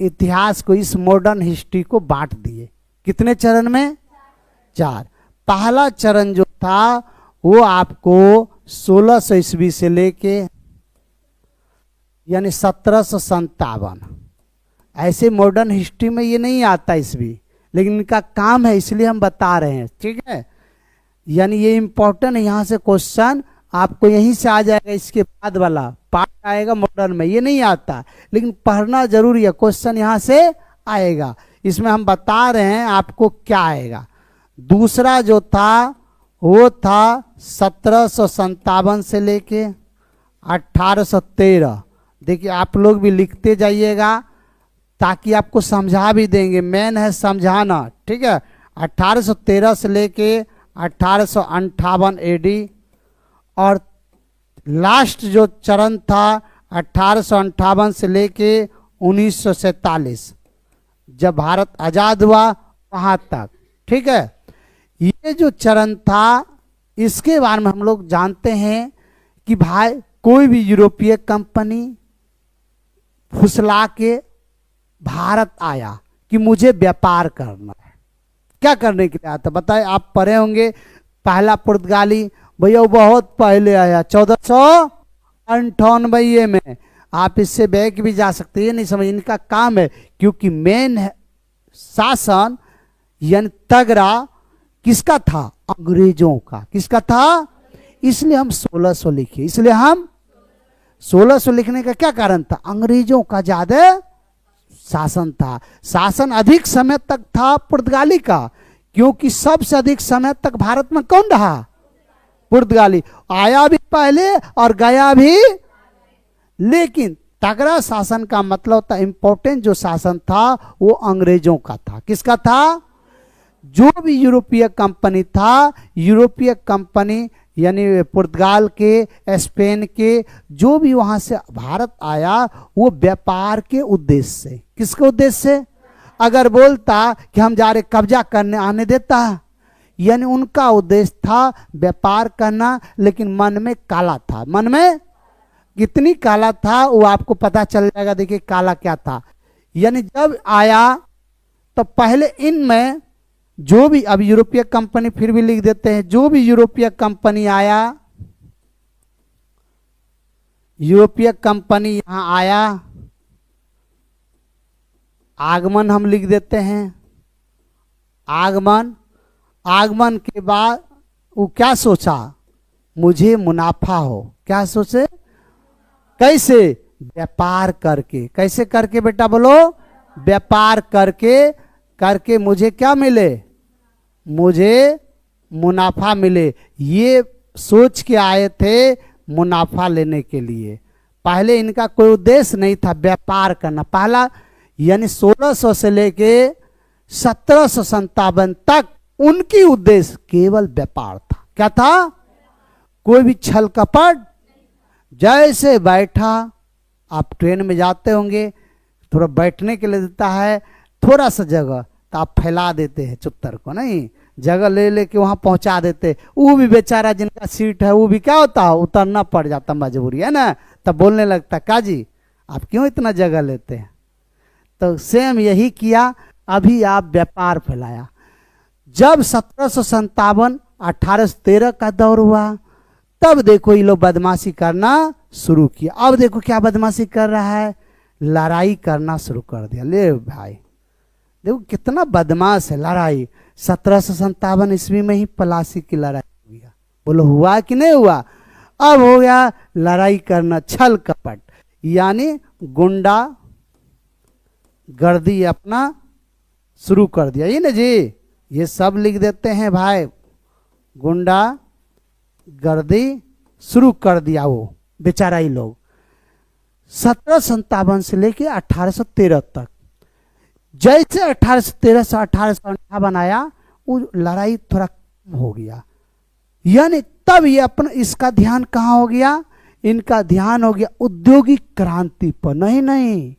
इतिहास को, इस मॉडर्न हिस्ट्री को बांट दिए। कितने चरण में? 4। पहला चरण जो था वो आपको 1600 ईस्वी से लेके यानी 1757, ऐसे मॉडर्न हिस्ट्री में ये नहीं आता ईस्वी, लेकिन इनका काम है इसलिए हम बता रहे हैं, ठीक है। यानी ये इंपॉर्टेंट है, यहाँ से क्वेश्चन आपको यहीं से आ जाएगा, इसके बाद वाला पार्ट आएगा मॉडर्न में, ये नहीं आता लेकिन पढ़ना जरूरी है, क्वेश्चन यहाँ से आएगा। इसमें हम बता रहे हैं आपको क्या आएगा। दूसरा जो था वो था 1757 से लेके 1813। देखिए आप लोग भी लिखते जाइएगा ताकि आपको समझा भी देंगे, मेन है समझाना, ठीक है। 1813 से लेके 1858 एडी, और लास्ट जो चरण था 1858 से लेके 1947 जब भारत आजाद हुआ वहां तक, ठीक है। ये जो चरण था इसके बारे में हम लोग जानते हैं कि भाई कोई भी यूरोपीय कंपनी फुसला के भारत आया कि मुझे व्यापार करना है। क्या करने के लिए आया था बताए? आप पढ़े होंगे, पहला पुर्तगाली भैया वो बहुत पहले आया 1498 में। आप इससे बैक भी जा सकते हैं, ये नहीं समझ, इनका काम है क्योंकि मेन शासन यानी तगड़ा किसका था? अंग्रेजों का। किसका था? इसलिए हम 1600 लिखे। इसलिए हम 1600 लिखने का क्या कारण था? अंग्रेजों का ज्यादा शासन था। शासन अधिक समय तक था पुर्तगाली का, क्योंकि सबसे अधिक समय तक भारत में कौन रहा? पुर्तगाली। आया भी पहले और गया भी, लेकिन तगड़ा शासन का मतलब था, इंपॉर्टेंट जो शासन था वो अंग्रेजों का था। किसका था? जो भी यूरोपीय कंपनी था, यूरोपीय कंपनी यानी पुर्तगाल के, स्पेन के, जो भी वहां से भारत आया वो व्यापार के उद्देश्य से। किसके उद्देश्य से? अगर बोलता कि हम जा रहे कब्जा करने, आने देता? यानी उनका उद्देश्य था व्यापार करना, लेकिन मन में काला था। मन में कितनी काला था वो आपको पता चल जाएगा। देखिए काला क्या था, यानी जब आया तो पहले इनमें जो भी, अब यूरोपीय कंपनी फिर भी लिख देते हैं, जो भी यूरोपीय कंपनी आया, यूरोपीय कंपनी यहां आया, आगमन हम लिख देते हैं, आगमन। आगमन के बाद वो क्या सोचा? मुझे मुनाफा हो। क्या सोचे? कैसे? व्यापार करके। कैसे करके बेटा बोलो? व्यापार करके मुझे क्या मिले? मुझे मुनाफा मिले। ये सोच के आए थे मुनाफा लेने के लिए। पहले इनका कोई उद्देश्य नहीं था व्यापार करना। पहला यानी 1600 से लेके 1757 तक उनकी उद्देश्य केवल व्यापार था। क्या था? कोई भी छल कपट। जैसे बैठा, आप ट्रेन में जाते होंगे, थोड़ा बैठने के लिए देता है थोड़ा सा जगह, तो आप फैला देते हैं चुत्तर को, नहीं जगह ले लेके वहां पहुंचा देते। वो भी बेचारा जिनका सीट है वो भी क्या होता है, उतरना पड़ जाता, मजबूरी है ना। तब बोलने लगता काजी आप क्यों इतना जगह लेते हैं? तो सेम यही किया। अभी आप व्यापार फैलाया। जब 1757 1813 का दौर हुआ, तब देखो ये लोग बदमाशी करना शुरू किया। अब देखो क्या बदमाशी कर रहा है, लड़ाई करना शुरू कर दिया। ले भाई देखो कितना बदमाश है। लड़ाई 1757 ईस्वी में ही पलासी की लड़ाई हो गया। बोलो हुआ कि नहीं हुआ? अब हो गया लड़ाई करना, छल कपट, यानी गुंडा गर्दी अपना शुरू कर दिया। ये ना जी, ये सब लिख देते हैं भाई, गुंडा गर्दी शुरू कर दिया वो बेचारा ही लोग। 1757 से लेके 1813 तक। जैसे 1813 से 1858 आया, वो लड़ाई थोड़ा कम हो गया। यानी तब ये अपना, इसका ध्यान कहाँ हो गया? इनका ध्यान हो गया औद्योगिक क्रांति पर। नहीं,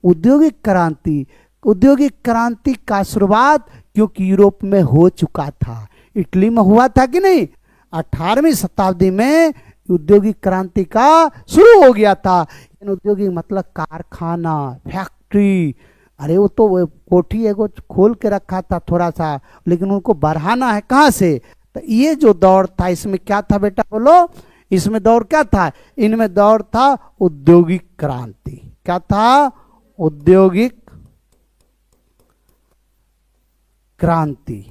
औद्योगिक क्रांति, औद्योगिक क्रांति का शुरुआत क्योंकि यूरोप में हो चुका था। इटली में हुआ था कि नहीं? 18वीं शताब्दी में औद्योगिक क्रांति का शुरू हो गया था। औद्योगिक मतलब कारखाना, फैक्ट्री, अरे वो तो वो कोठी एगो खोल के रखा था थोड़ा सा, लेकिन उनको बढ़ाना है कहाँ से। तो ये जो दौर था इसमें क्या था बेटा बोलो, इसमें दौर क्या था, इनमें दौर था औद्योगिक क्रांति। क्या था, औद्योगिक क्रांति,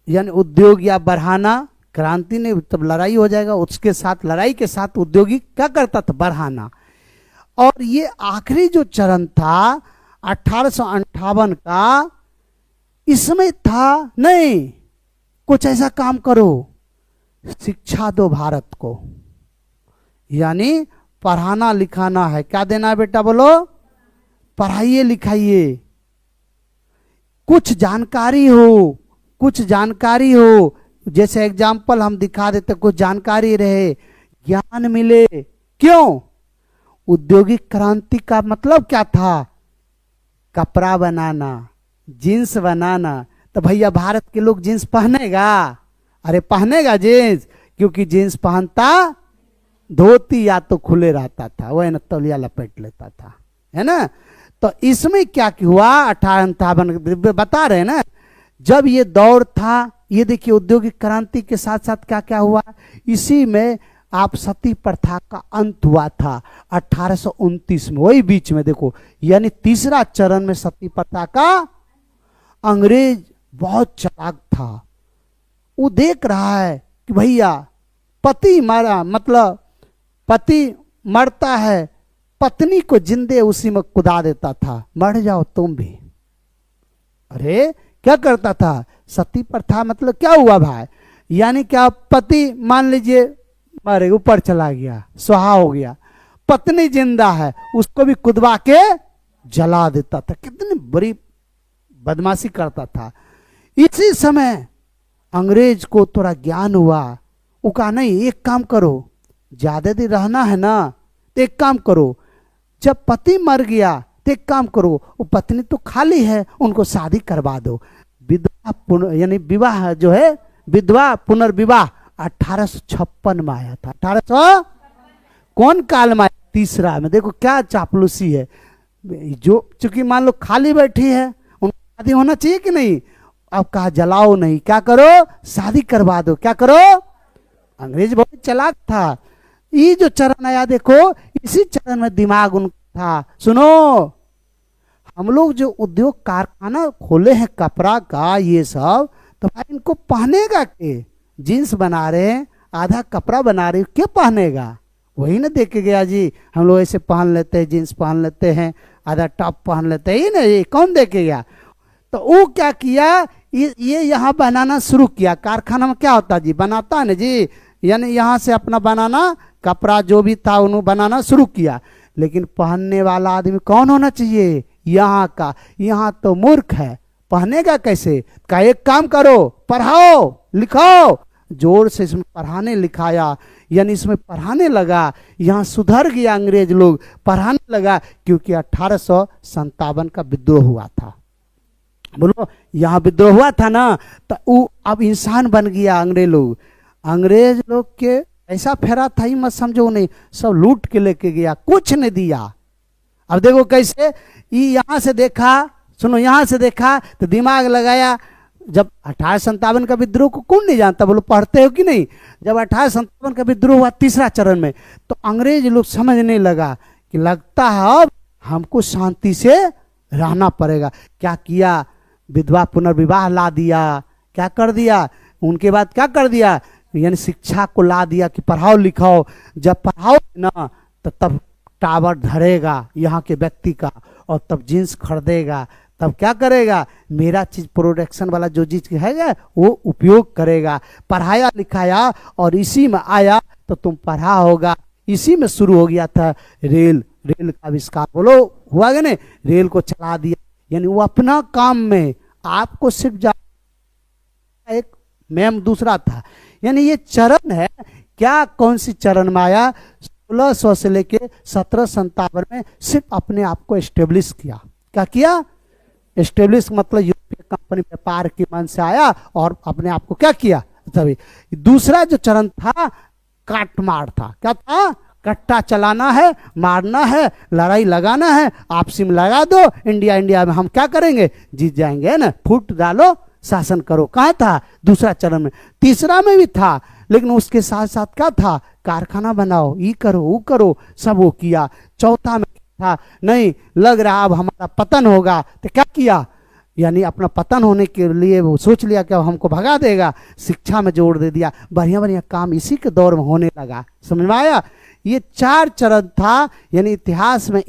यानी उद्योग या बढ़ाना, क्रांति नहीं तब लड़ाई हो जाएगा, उसके साथ लड़ाई के साथ औद्योगिक क्या करता था, बढ़ाना। और ये आखिरी जो चरण था 1858 का, इसमें था नहीं कुछ ऐसा काम करो, शिक्षा दो भारत को, यानी पढ़ाना लिखाना है। क्या देना है बेटा बोलो, पढ़ाइए लिखाइए, कुछ जानकारी हो, कुछ जानकारी हो, जैसे एग्जाम्पल हम दिखा देते, कुछ जानकारी रहे, ज्ञान मिले। क्यों, औद्योगिक क्रांति का मतलब क्या था, कपड़ा बनाना, जींस बनाना। तो भैया भारत के लोग जींस पहनेगा, अरे पहनेगा जींस, क्योंकि जींस पहनता धोती या तो खुले रहता था, वह ना तौलिया लपेट लेता था, है ना। तो इसमें क्या हुआ, 1858 बता रहे हैं ना, जब ये दौर था, ये देखिए औद्योगिक क्रांति के साथ साथ क्या क्या हुआ, इसी में आप सती प्रथा का अंत हुआ था 1829 में, वही बीच में देखो, यानी तीसरा चरण में सती प्रथा का। अंग्रेज बहुत चालाक था, वो देख रहा है कि भैया पति मारा, मतलब पति मरता है, पत्नी को जिंदे उसी में कुदा देता था, मर जाओ तुम भी। अरे क्या करता था, सती प्रथा मतलब क्या हुआ भाई, यानी क्या, पति मान लीजिए मरे, ऊपर चला गया, सुहा हो गया, पत्नी जिंदा है, उसको भी कुदवा के जला देता था। कितनी बड़ी बदमाशी करता था। इसी समय अंग्रेज को थोड़ा ज्ञान हुआ, वो कहा नहीं एक काम करो, ज्यादा दिन रहना है ना, तो एक काम करो, जब पति मर गया तो एक काम करो, वो पत्नी तो खाली है, उनको शादी करवा दो। विधवा यानी विवाह जो है, विधवा पुनर्विवाह 1856 में आया था। 1800 कौन काल में आया, तीसरा में। देखो क्या चापलूसी है, जो चूंकि मान लो खाली बैठी है, उनको शादी होना चाहिए कि नहीं, अब कहा जलाओ नहीं, क्या करो, शादी करवा दो। क्या करो, अंग्रेज बहुत चालाक था। ये जो चरण आया देखो, इसी चरण में दिमाग उनका था। सुनो, हम लोग जो उद्योग कारखाना खोले हैं कपड़ा का, ये सब, तो भाई इनको पहनेगा के, जीन्स बना रहे हैं, आधा कपड़ा बना रहे, क्या पहनेगा, वही ना देख के गया जी, हम लोग ऐसे पहन लेते हैं, जीन्स पहन लेते हैं, आधा टॉप पहन लेते हैं, ये ना, ये कौन देखे गया। तो वो क्या किया, ये यहाँ बनाना शुरू किया। कारखाना में क्या होता जी, बनाता है ना जी, यानी यहाँ से अपना बनाना कपड़ा जो भी था उन्होंने बनाना शुरू किया। लेकिन पहनने वाला आदमी कौन होना चाहिए, यहाँ का। यहाँ तो मूर्ख है, पहनेगा कैसे। का एक काम करो, पढ़ाओ लिखाओ, जोर से इसमें पढ़ाने लिखाया, यानी इसमें पढ़ाने लगा। यहाँ सुधर गया, अंग्रेज लोग पढ़ाने लगा, क्योंकि 1857 का विद्रोह हुआ था। बोलो, यहाँ विद्रोह हुआ था ना, तो वो अब इंसान बन गया। अंग्रेज लोग के ऐसा फेरा था ही मत समझो, नहीं सब लूट के लेके गया, कुछ नहीं दिया। अब देखो कैसे, ये यहाँ से देखा, सुनो, यहाँ से देखा तो दिमाग लगाया। जब 1857 का विद्रोह को कौन नहीं जानता, बोलो पढ़ते हो कि नहीं। जब 1857 का विद्रोह हुआ तीसरा चरण में, तो अंग्रेज लोग समझने लगा कि लगता है अब हमको शांति से रहना पड़ेगा। क्या किया, विधवा पुनर्विवाह ला दिया। क्या कर दिया, उनके बाद क्या कर दिया, यानी शिक्षा को ला दिया कि पढ़ाओ लिखाओ। जब पढ़ाओ ना, तो तब टावर धरेगा यहाँ के व्यक्ति का, और तब जींस खरीदेगा, तब क्या करेगा, मेरा चीज प्रोडक्शन वाला जो चीज है वो उपयोग करेगा। पढ़ाया लिखाया और इसी में आया तो तुम पढ़ा होगा। इसी में शुरू हो गया था रेल का आविष्कार। बोलो हुआ क्या नहीं, रेल को चला दिया, यानी वो अपना काम में आपको सिर्फ जा, एक मैम दूसरा था। यानी ये चरण है क्या, कौन सी चरण में आया, 1600 से लेके 1757 में सिर्फ अपने आप को एस्टेब्लिश किया। क्या किया, एस्टेब्लिश मतलब यूरोपीय कंपनी व्यापार के मन से आया और अपने आप को क्या किया। तभी दूसरा जो चरण था काटमार था। क्या था, कट्टा चलाना है, मारना है, लड़ाई लगाना है, आपसी में लगा दो, इंडिया इंडिया में हम क्या करेंगे, जीत जाएंगे, है ना। फूट डालो, शासन करो। कहाँ था? दूसरा चरण में। तीसरा में भी था, लेकिन उसके साथ साथ क्या था? कारखाना बनाओ, ये करो, वो करो, सब वो किया। चौथा में था, नहीं लग रहा अब हमारा पतन होगा, तो क्या किया, यानी अपना पतन होने के लिए वो सोच लिया कि अब हमको भगा देगा, शिक्षा में जोर दे दिया। बढ़िया बढ़िया काम इसी के दौर में होने लगा। समझ में आया? ये 4 चरण था, यानी इतिहास में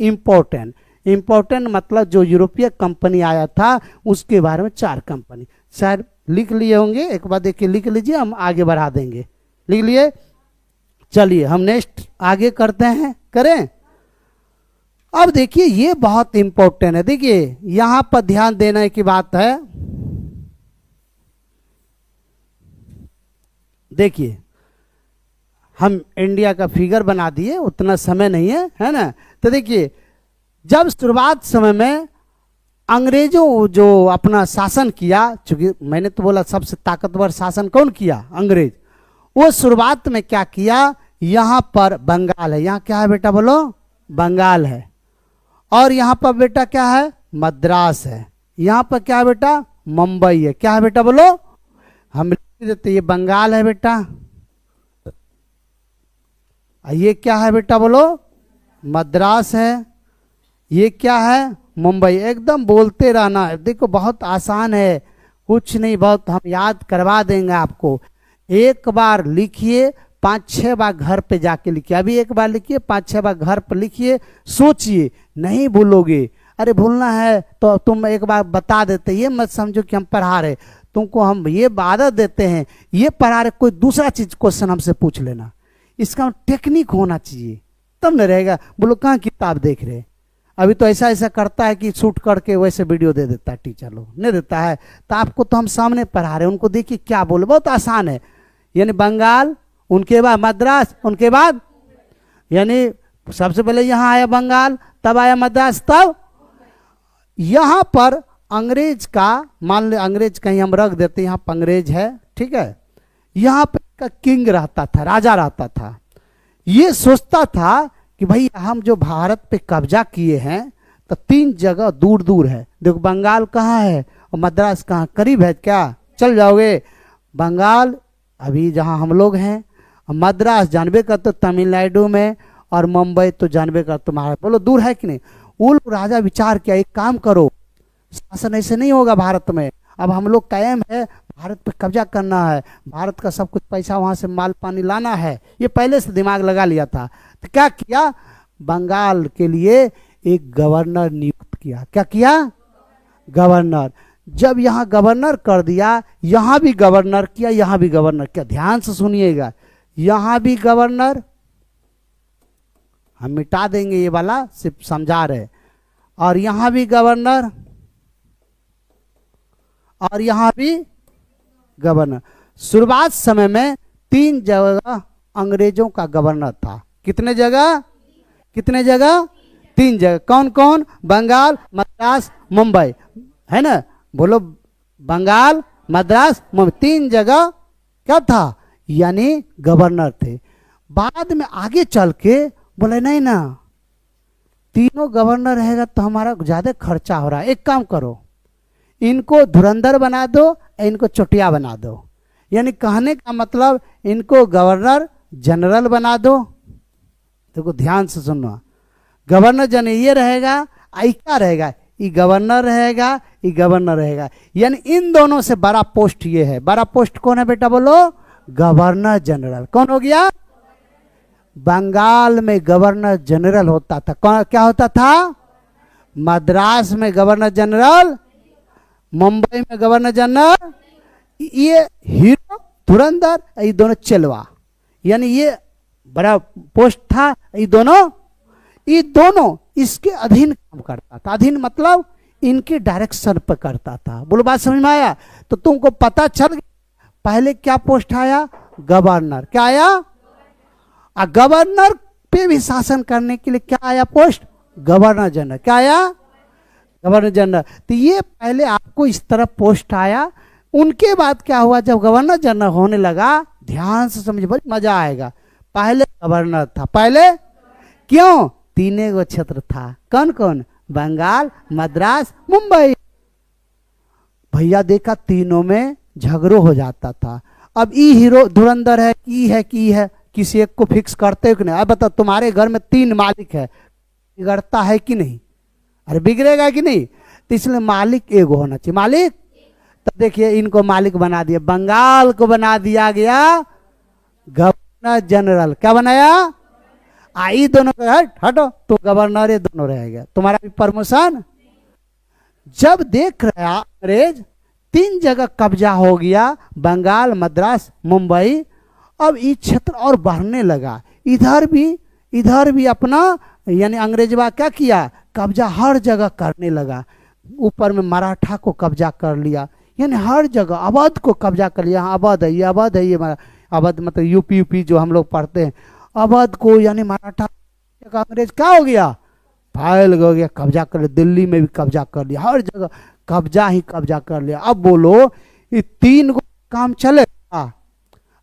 इम्पोर्टेंट मतलब जो यूरोपीय कंपनी आया था उसके बारे में 4 कंपनी। शायद लिख लिए होंगे, एक बार देखिए, लिख लीजिए, हम आगे बढ़ा देंगे। लिख लिए? चलिए हम नेक्स्ट आगे करते हैं, करें। अब देखिए ये बहुत इंपॉर्टेंट है। देखिए यहां पर ध्यान देने की बात है। देखिए हम इंडिया का फिगर बना दिए, उतना समय नहीं है ना। तो देखिए जब शुरुआत समय में अंग्रेजों जो अपना शासन किया, चूंकि मैंने तो बोला सबसे ताकतवर शासन कौन किया? अंग्रेज। वो शुरुआत में क्या किया, यहां पर बंगाल है, यहां क्या है बेटा बोलो? बंगाल है। और यहां पर बेटा क्या है? मद्रास है। यहां पर क्या है बेटा? मुंबई है। क्या है बेटा बोलो? हम लिख देते, ये बंगाल है बेटा, ये क्या है बेटा बोलो? मद्रास है। ये क्या है? मुंबई। एकदम बोलते रहना है। देखो बहुत आसान है, कुछ नहीं, बहुत हम याद करवा देंगे आपको। एक बार लिखिए, 5-6 बार घर पे जाके लिखिए। अभी एक बार लिखिए, 5-6 बार घर पर लिखिए, सोचिए, नहीं भूलोगे। अरे भूलना है तो तुम एक बार बता देते, ये मत समझो कि हम पढ़ा रहे, तुमको हम ये आदत देते हैं, ये पढ़ा रहे, कोई दूसरा चीज क्वेश्चन हमसे पूछ लेना। इसका टेक्निक होना चाहिए, तब न रहेगा। बोलो कहाँ किताब देख रहे? अभी तो ऐसा ऐसा करता है कि शूट करके वैसे वीडियो दे देता है, टीचर लोग नहीं देता है। तो आपको तो हम सामने पढ़ा रहे हैं, उनको देखिए क्या बोले, बहुत आसान है। यानी बंगाल, उनके बाद मद्रास, उनके बाद यानी सबसे पहले यहां आया बंगाल, तब आया मद्रास, तब यहां पर अंग्रेज का, मान ले अंग्रेज कहीं हम रख देते, यहां पर अंग्रेज है, ठीक है। यहां पर का किंग रहता था, राजा रहता था। ये सोचता था कि भाई हम जो भारत पे कब्जा किए हैं तो 3 जगह दूर दूर है। देखो बंगाल कहाँ है और मद्रास कहाँ, करीब है क्या? चल जाओगे। बंगाल अभी जहाँ हम लोग हैं, मद्रास जानबे कर तो तमिलनाडु में, और मुंबई तो जानबे कर तुम्हारा, बोलो दूर है कि नहीं। वो राजा विचार किया, एक काम करो, शासन ऐसे नहीं होगा भारत में, अब हम लोग कायम है, भारत पे कब्जा करना है, भारत का सब कुछ पैसा वहां से माल पानी लाना है, ये पहले से दिमाग लगा लिया था। तो क्या किया, बंगाल के लिए एक गवर्नर नियुक्त किया। क्या किया? गवर्नर। जब यहाँ गवर्नर कर दिया, यहाँ भी गवर्नर किया, यहाँ भी गवर्नर किया। ध्यान से सुनिएगा, यहाँ भी गवर्नर, हम मिटा देंगे ये वाला, सिर्फ समझा रहे, और यहाँ भी गवर्नर, और यहाँ भी गवर्नर। शुरुआत समय में 3 जगह अंग्रेजों का गवर्नर था। कितने जगह? कितने जगह? 3 जगह। कौन कौन? बंगाल, मद्रास, मुंबई, है ना। बोलो बंगाल, मद्रास, मुंबई, 3 जगह क्या था, यानी गवर्नर थे। बाद में आगे चल के बोले नहीं ना, तीनों गवर्नर रहेगा तो हमारा ज्यादा खर्चा हो रहा है, एक काम करो, इनको धुरंधर बना दो, इनको चोटिया बना दो। यानी कहने का मतलब इनको गवर्नर जनरल बना दो। देखो ध्यान से सुनना, गवर्नर जनरल ये रहेगा, आई क्या रहेगा, ये गवर्नर रहेगा, ये गवर्नर रहेगा। यानी इन दोनों से बड़ा पोस्ट ये है। बड़ा पोस्ट कौन है बेटा बोलो? Governor general. कौन हो गया? बंगाल में गवर्नर जनरल होता था। कौन क्या होता था? मद्रास में गवर्नर जनरल, मुंबई में गवर्नर जनरल। ये हीरो धुरंधर, ये दोनों चलवा, यानी ये बड़ा पोस्ट था। ये दोनों इसके अधीन काम करता था। अधीन मतलब इनके डायरेक्शन पर करता था। बोलो बात समझ में आया? तो तुमको पता चल गया पहले क्या पोस्ट आया? गवर्नर। क्या आया? गवर्नर पे भी शासन करने के लिए क्या आया पोस्ट? Governor general. क्या आया? Governor general. तो ये पहले आपको इस तरह पोस्ट आया। उनके बाद क्या हुआ, जब गवर्नर जनरल होने लगा, ध्यान से समझिए, बड़ी मजा आएगा। पहले गवर्नर था। पहले क्यों? तीन गो क्षेत्र था। कौन कौन? बंगाल, मद्रास, मुंबई। भैया देखा तीनों में झगड़ो हो जाता था। अब ई हीरो धुरंधर है की है, किसी एक को फिक्स करते हो कि नहीं? अब बताओ, तुम्हारे घर में 3 मालिक है, बिगड़ता है कि नहीं? अरे बिगड़ेगा कि नहीं? तो इसलिए मालिक एगो होना चाहिए। मालिक, तो देखिए इनको मालिक बना दिया। बंगाल को बना दिया गया गवर्नर जनरल। क्या बनाया? आई दोनों का हटो, तो गवर्नर ये दोनों रहेगा, तुम्हारा भी प्रमोशन। जब देख रहा अंग्रेज 3 जगह कब्जा हो गया, बंगाल, मद्रास, मुंबई। अब ये क्षेत्र और बढ़ने लगा। इधर भी अपना यानी अंग्रेजवा क्या किया? कब्जा हर जगह करने लगा। ऊपर में मराठा को कब्जा कर लिया, यानी हर जगह अवध को कब्जा कर लिया। अवध है ये, अवध है ये, अवध मतलब यूपी जो हम लोग पढ़ते हैं। अवध को यानी मराठा अंग्रेज क्या हो गया? फैल गया, कब्जा कर लिया। दिल्ली में भी कब्जा कर लिया, हर जगह कब्जा ही कब्जा कर लिया। अब बोलो ये 3 गो काम चलेगा?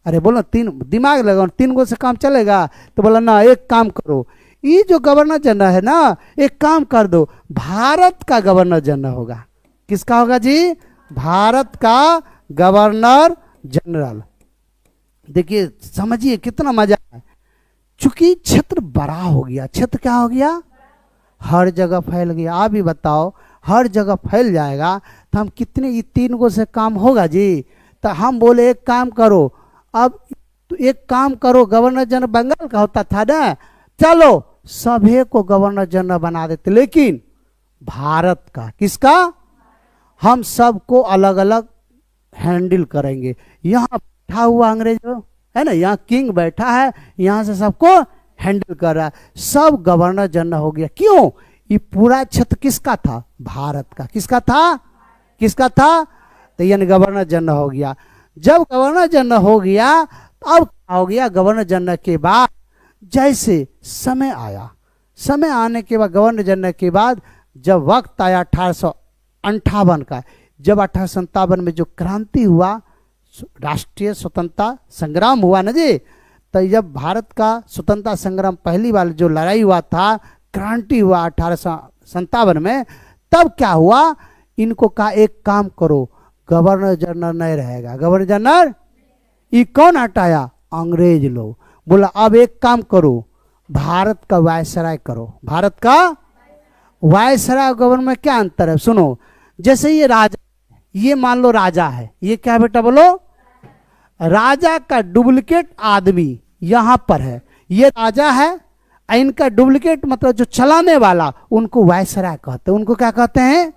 अरे बोलो, 3 दिमाग लगाओ, 3 गो से काम चलेगा? तो बोला ना, एक काम करो, ये जो गवर्नर जनरल है ना, एक काम कर दो, भारत का गवर्नर जनरल होगा। किसका होगा जी? भारत का गवर्नर जनरल। देखिए समझिए कितना मजा है। चूंकि क्षेत्र बड़ा हो गया, क्षेत्र क्या हो गया? हर जगह फैल गया। आप ही बताओ, हर जगह फैल जाएगा तो हम कितने, ये 3 गो से काम होगा जी? तो हम बोले एक काम करो, अब तो एक काम करो, गवर्नर जनरल बंगाल का होता था ना, चलो सभी को गवर्नर जनरल बना देते, लेकिन भारत का। किसका? हम सबको अलग अलग हैंडल करेंगे। यहाँ बैठा हुआ अंग्रेज है ना, यहाँ किंग बैठा है, यहाँ से सबको हैंडल कर रहा है, सब गवर्नर जनरल हो गया। क्यों? ये पूरा क्षेत्र किसका था? भारत का। किसका था? किसका था? तो यानी गवर्नर जनरल हो गया। जब गवर्नर जनरल हो गया, अब क्या हो गया? गवर्नर जनरल के बाद जैसे समय आया, समय आने के बाद गवर्नर जनरल के बाद जब वक्त आया 1858 का, जब 1857 में जो क्रांति हुआ, राष्ट्रीय स्वतंत्रता संग्राम हुआ ना जी, तो जब भारत का स्वतंत्रता संग्राम पहली बार जो लड़ाई हुआ था, क्रांति हुआ 1857 में, तब क्या हुआ? इनको कहा एक काम करो, गवर्नर जनरल नहीं रहेगा। गवर्नर जनरल ये कौन हटाया? अंग्रेज लोग। बोला अब एक काम करो, भारत का वायसराय करो। भारत का वायसराय गवर्नर में क्या अंतर है? सुनो, जैसे ये राजा, ये मान लो राजा है, ये क्या बेटा बोलो? राजा का डुप्लीकेट आदमी यहां पर है, ये राजा है, इनका डुप्लीकेट मतलब जो चलाने वाला, उनको वायसराय कहते हैं। उनको क्या कहते हैं?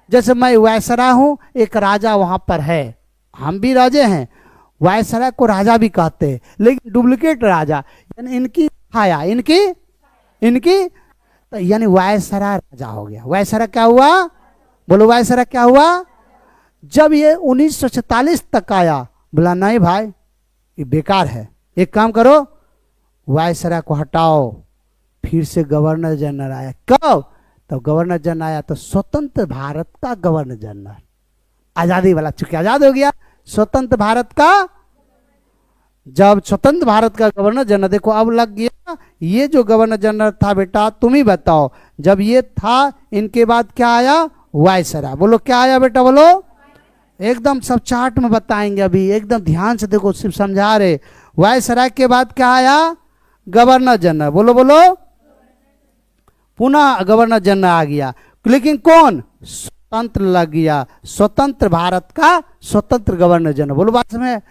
जैसे मैं वायसराय हूं, एक राजा वहां पर है, हम भी राजे हैं, वायसराय को राजा भी कहते हैं, लेकिन डुप्लीकेट राजा यानी इनकी छाया, इनकी तो यानी वायसराय राजा हो गया। वायसराय क्या हुआ? बोलो वायसराय क्या हुआ? जब ये 1946 तक आया, बोला नहीं भाई ये बेकार है, एक काम करो वायसराय को हटाओ। फिर से गवर्नर जनरल आया। कब? तो गवर्नर जनरल आया तो स्वतंत्र भारत का गवर्नर जनरल, आजादी वाला, चूंकि आजाद हो गया, स्वतंत्र भारत का। जब स्वतंत्र भारत का गवर्नर जनरल, देखो अब लग गया, ये जो गवर्नर जनरल था बेटा तुम ही बताओ, जब ये था इनके बाद क्या आया? वायसराय। बोलो क्या आया बेटा बोलो? एकदम सब चार्ट में बताएंगे अभी, एकदम ध्यान से देखो, सिर्फ समझा रहे। वायसराय के बाद क्या आया? Governor general. बोलो बोलो, पुनः गवर्नर जनरल आ गया, लेकिन कौन? स्वतंत्र लग गया, स्वतंत्र भारत का स्वतंत्र गवर्नर जनरल। बोलो बात में।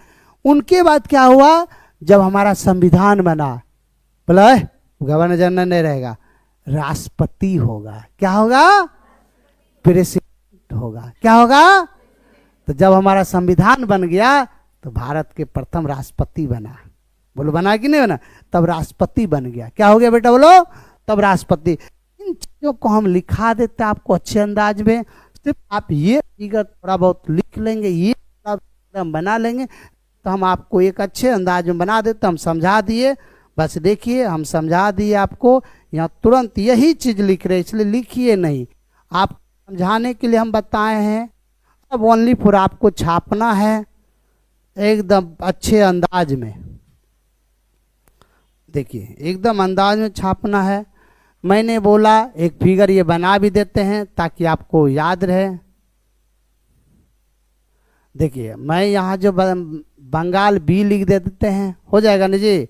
उनके बाद क्या हुआ? जब हमारा संविधान बना, बोला गवर्नर जनरल नहीं रहेगा, राष्ट्रपति होगा। क्या होगा? प्रेसिडेंट होगा। क्या होगा? तो जब हमारा संविधान बन गया तो भारत के प्रथम राष्ट्रपति बना। बोलो बना कि नहीं बना? तब राष्ट्रपति बन गया। क्या हो गया बेटा बोलो? तब राष्ट्रपति। इन चीजों को हम लिखा देते आपको अच्छे अंदाज में, सिर्फ आप ये फिगर थोड़ा बहुत लिख लेंगे, ये थोड़ा बना लेंगे, तो हम आपको एक अच्छे अंदाज में बना देते। हम समझा दिए, बस देखिए हम समझा दिए आपको, यहाँ तुरंत यही चीज लिख रहे, इसलिए लिखिए नहीं, आप समझाने के लिए हम बताए हैं। अब ओनली फॉर आपको छापना है एकदम अच्छे अंदाज में। देखिए एकदम अंदाज में छापना है। मैंने बोला एक फिगर ये बना भी देते हैं ताकि आपको याद रहे। देखिए मैं यहाँ जो बंगाल बी लिख देते हैं, हो जाएगा ना जी।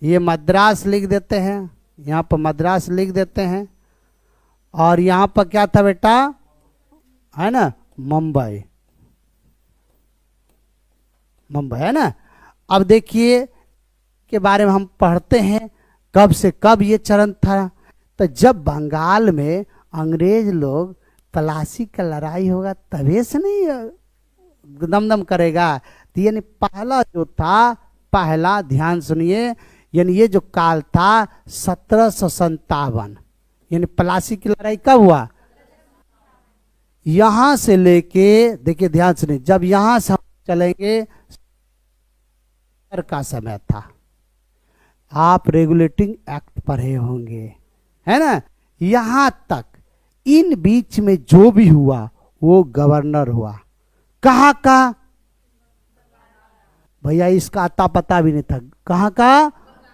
ये मद्रास लिख देते हैं, यहाँ पर मद्रास लिख देते हैं। और यहाँ पर क्या था बेटा, है ना, मुंबई, मुंबई है ना। अब देखिए के बारे में हम पढ़ते हैं कब से कब ये चरण था। तो जब बंगाल में अंग्रेज लोग प्लासी का लड़ाई होगा तभी से नहीं दमदम करेगा। तो यानी पहला जो था, पहला ध्यान सुनिए, यानी ये जो काल था 1757, यानी प्लासी की लड़ाई कब हुआ, यहां से लेके, देखिए ध्यान सुनिए, जब यहां से हम चलेंगे का समय था। आप रेगुलेटिंग एक्ट पढ़े होंगे, है ना। यहां तक इन बीच में जो भी हुआ वो गवर्नर हुआ। कहाँ का भैया, इसका अता पता भी नहीं था। कहाँ का,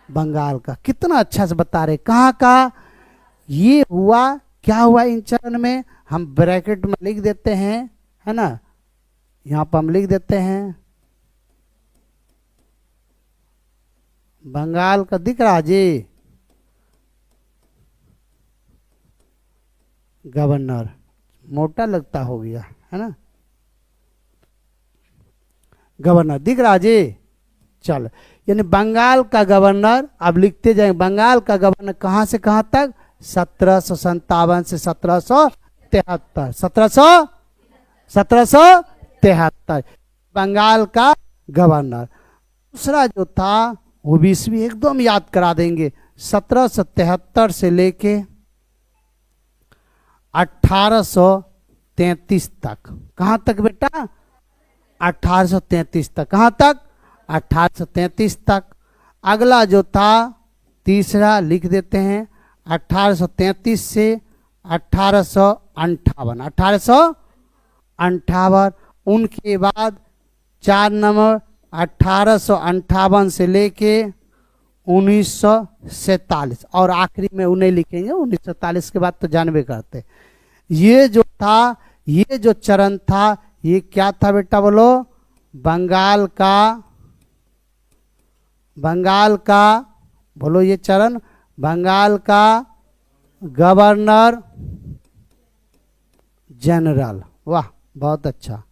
बंगाल का। कितना अच्छा से बता रहे, कहाँ का ये हुआ। क्या हुआ इन चरण में, हम ब्रैकेट में लिख देते हैं, है ना, यहां पर हम लिख देते हैं बंगाल का। दिख रहा जी, गवर्नर मोटा लगता हो गया, है ना, गवर्नर दिख रहा जी। चल, यानी बंगाल का गवर्नर, अब लिखते जाएंगे बंगाल का गवर्नर कहां से कहां तक, 1757 से 1773, 1773 बंगाल का गवर्नर। दूसरा जो था वो भी ईस्वी एकदम याद करा देंगे, 1773 से लेके 1833 तक। कहां तक बेटा, 1833 तक। कहां तक, 1833 तक। अगला जो था तीसरा लिख देते हैं 1833 से 1858, 1858। उनके बाद 4 नंबर 1858 से लेके 1947, और आखिरी में उन्हें लिखेंगे 1947 के बाद तो जानबे करते। ये जो था, ये जो चरण था, ये क्या था बेटा बोलो, बंगाल का, बंगाल का बोलो, ये चरण बंगाल का गवर्नर जनरल। वाह बहुत अच्छा,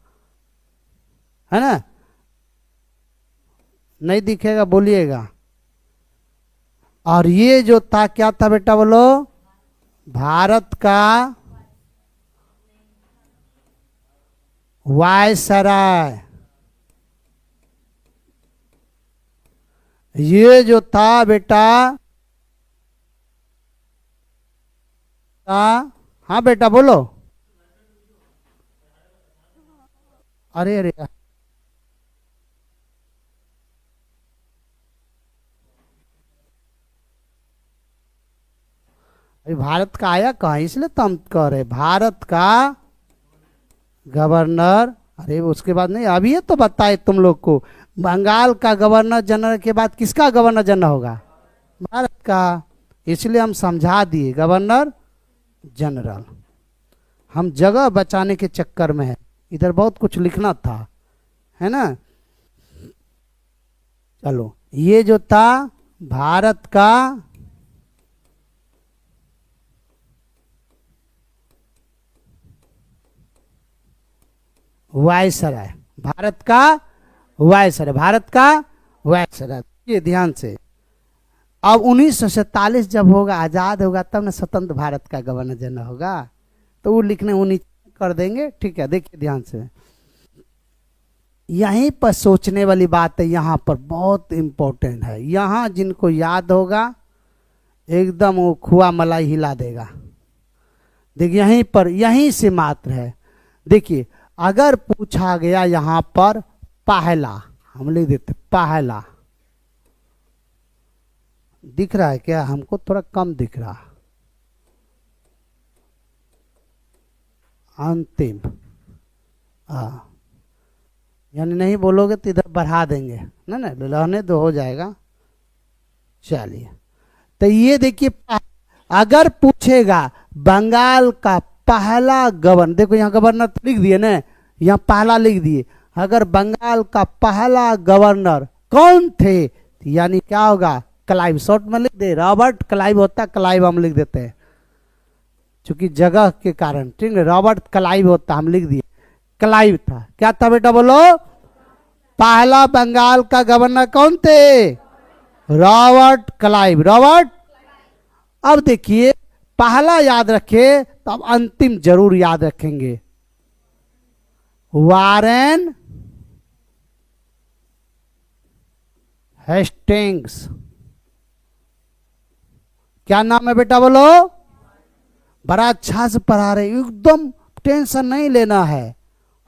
है ना, नहीं दिखेगा बोलिएगा। और ये जो था क्या था बेटा बोलो, भारत का वायसराय। ये जो था बेटा, हाँ बेटा बोलो, अरे अरे अभी भारत का आया कहाँ, इसलिए तो हम कह रहे भारत का गवर्नर। अरे उसके बाद नहीं, अभी ये तो बताए तुम लोग को, बंगाल का गवर्नर जनरल के बाद किसका गवर्नर जनरल होगा, भारत का। इसलिए हम समझा दिए गवर्नर जनरल। हम जगह बचाने के चक्कर में है, इधर बहुत कुछ लिखना था, है ना। चलो, ये जो था भारत का वायसराय, भारत का वायसराय, भारत का वायसराय। ये ध्यान से। अब 1947 जब होगा, आजाद होगा, तब ना स्वतंत्र भारत का गवर्नर जनरल होगा, तो वो लिखने उन्हीं कर देंगे। ठीक है, देखिए ध्यान से, यहीं पर सोचने वाली बात है, यहाँ पर बहुत इंपॉर्टेंट है। यहाँ जिनको याद होगा एकदम वो खुआ मलाई हिला देगा। देखिए यहीं पर, यहीं से मात्र है। देखिए अगर पूछा गया यहाँ पर पहला, हम लिख देते पहला, दिख रहा है क्या, हमको थोड़ा कम दिख रहा, अंतिम, यानी नहीं बोलोगे तो इधर बढ़ा देंगे, ना ना रहने दो, हो जाएगा। चलिए तो ये देखिए, अगर पूछेगा बंगाल का पहला गवर्नर, देखो यहाँ गवर्नर तो लिख दिए ना, यहाँ पहला लिख दिए, अगर बंगाल का पहला गवर्नर कौन थे, तो यानी क्या होगा, क्लाइव। शॉर्ट में लिख दे, रॉबर्ट क्लाइव होता, क्लाइव हम लिख देते हैं क्योंकि जगह के कारण, ठीक है। रॉबर्ट क्लाइव होता, हम लिख दिए क्लाइव था। क्या था बेटा बोलो, पहला बंगाल का गवर्नर कौन थे, रॉबर्ट क्लाइव, रॉबर्ट। अब देखिए, पहला याद रखे तो अब अंतिम जरूर याद रखेंगे, वारेन हेस्टिंग्स। क्या नाम है बेटा बोलो, बड़ा अच्छा से पढ़ा रहे, एकदम टेंशन नहीं लेना है,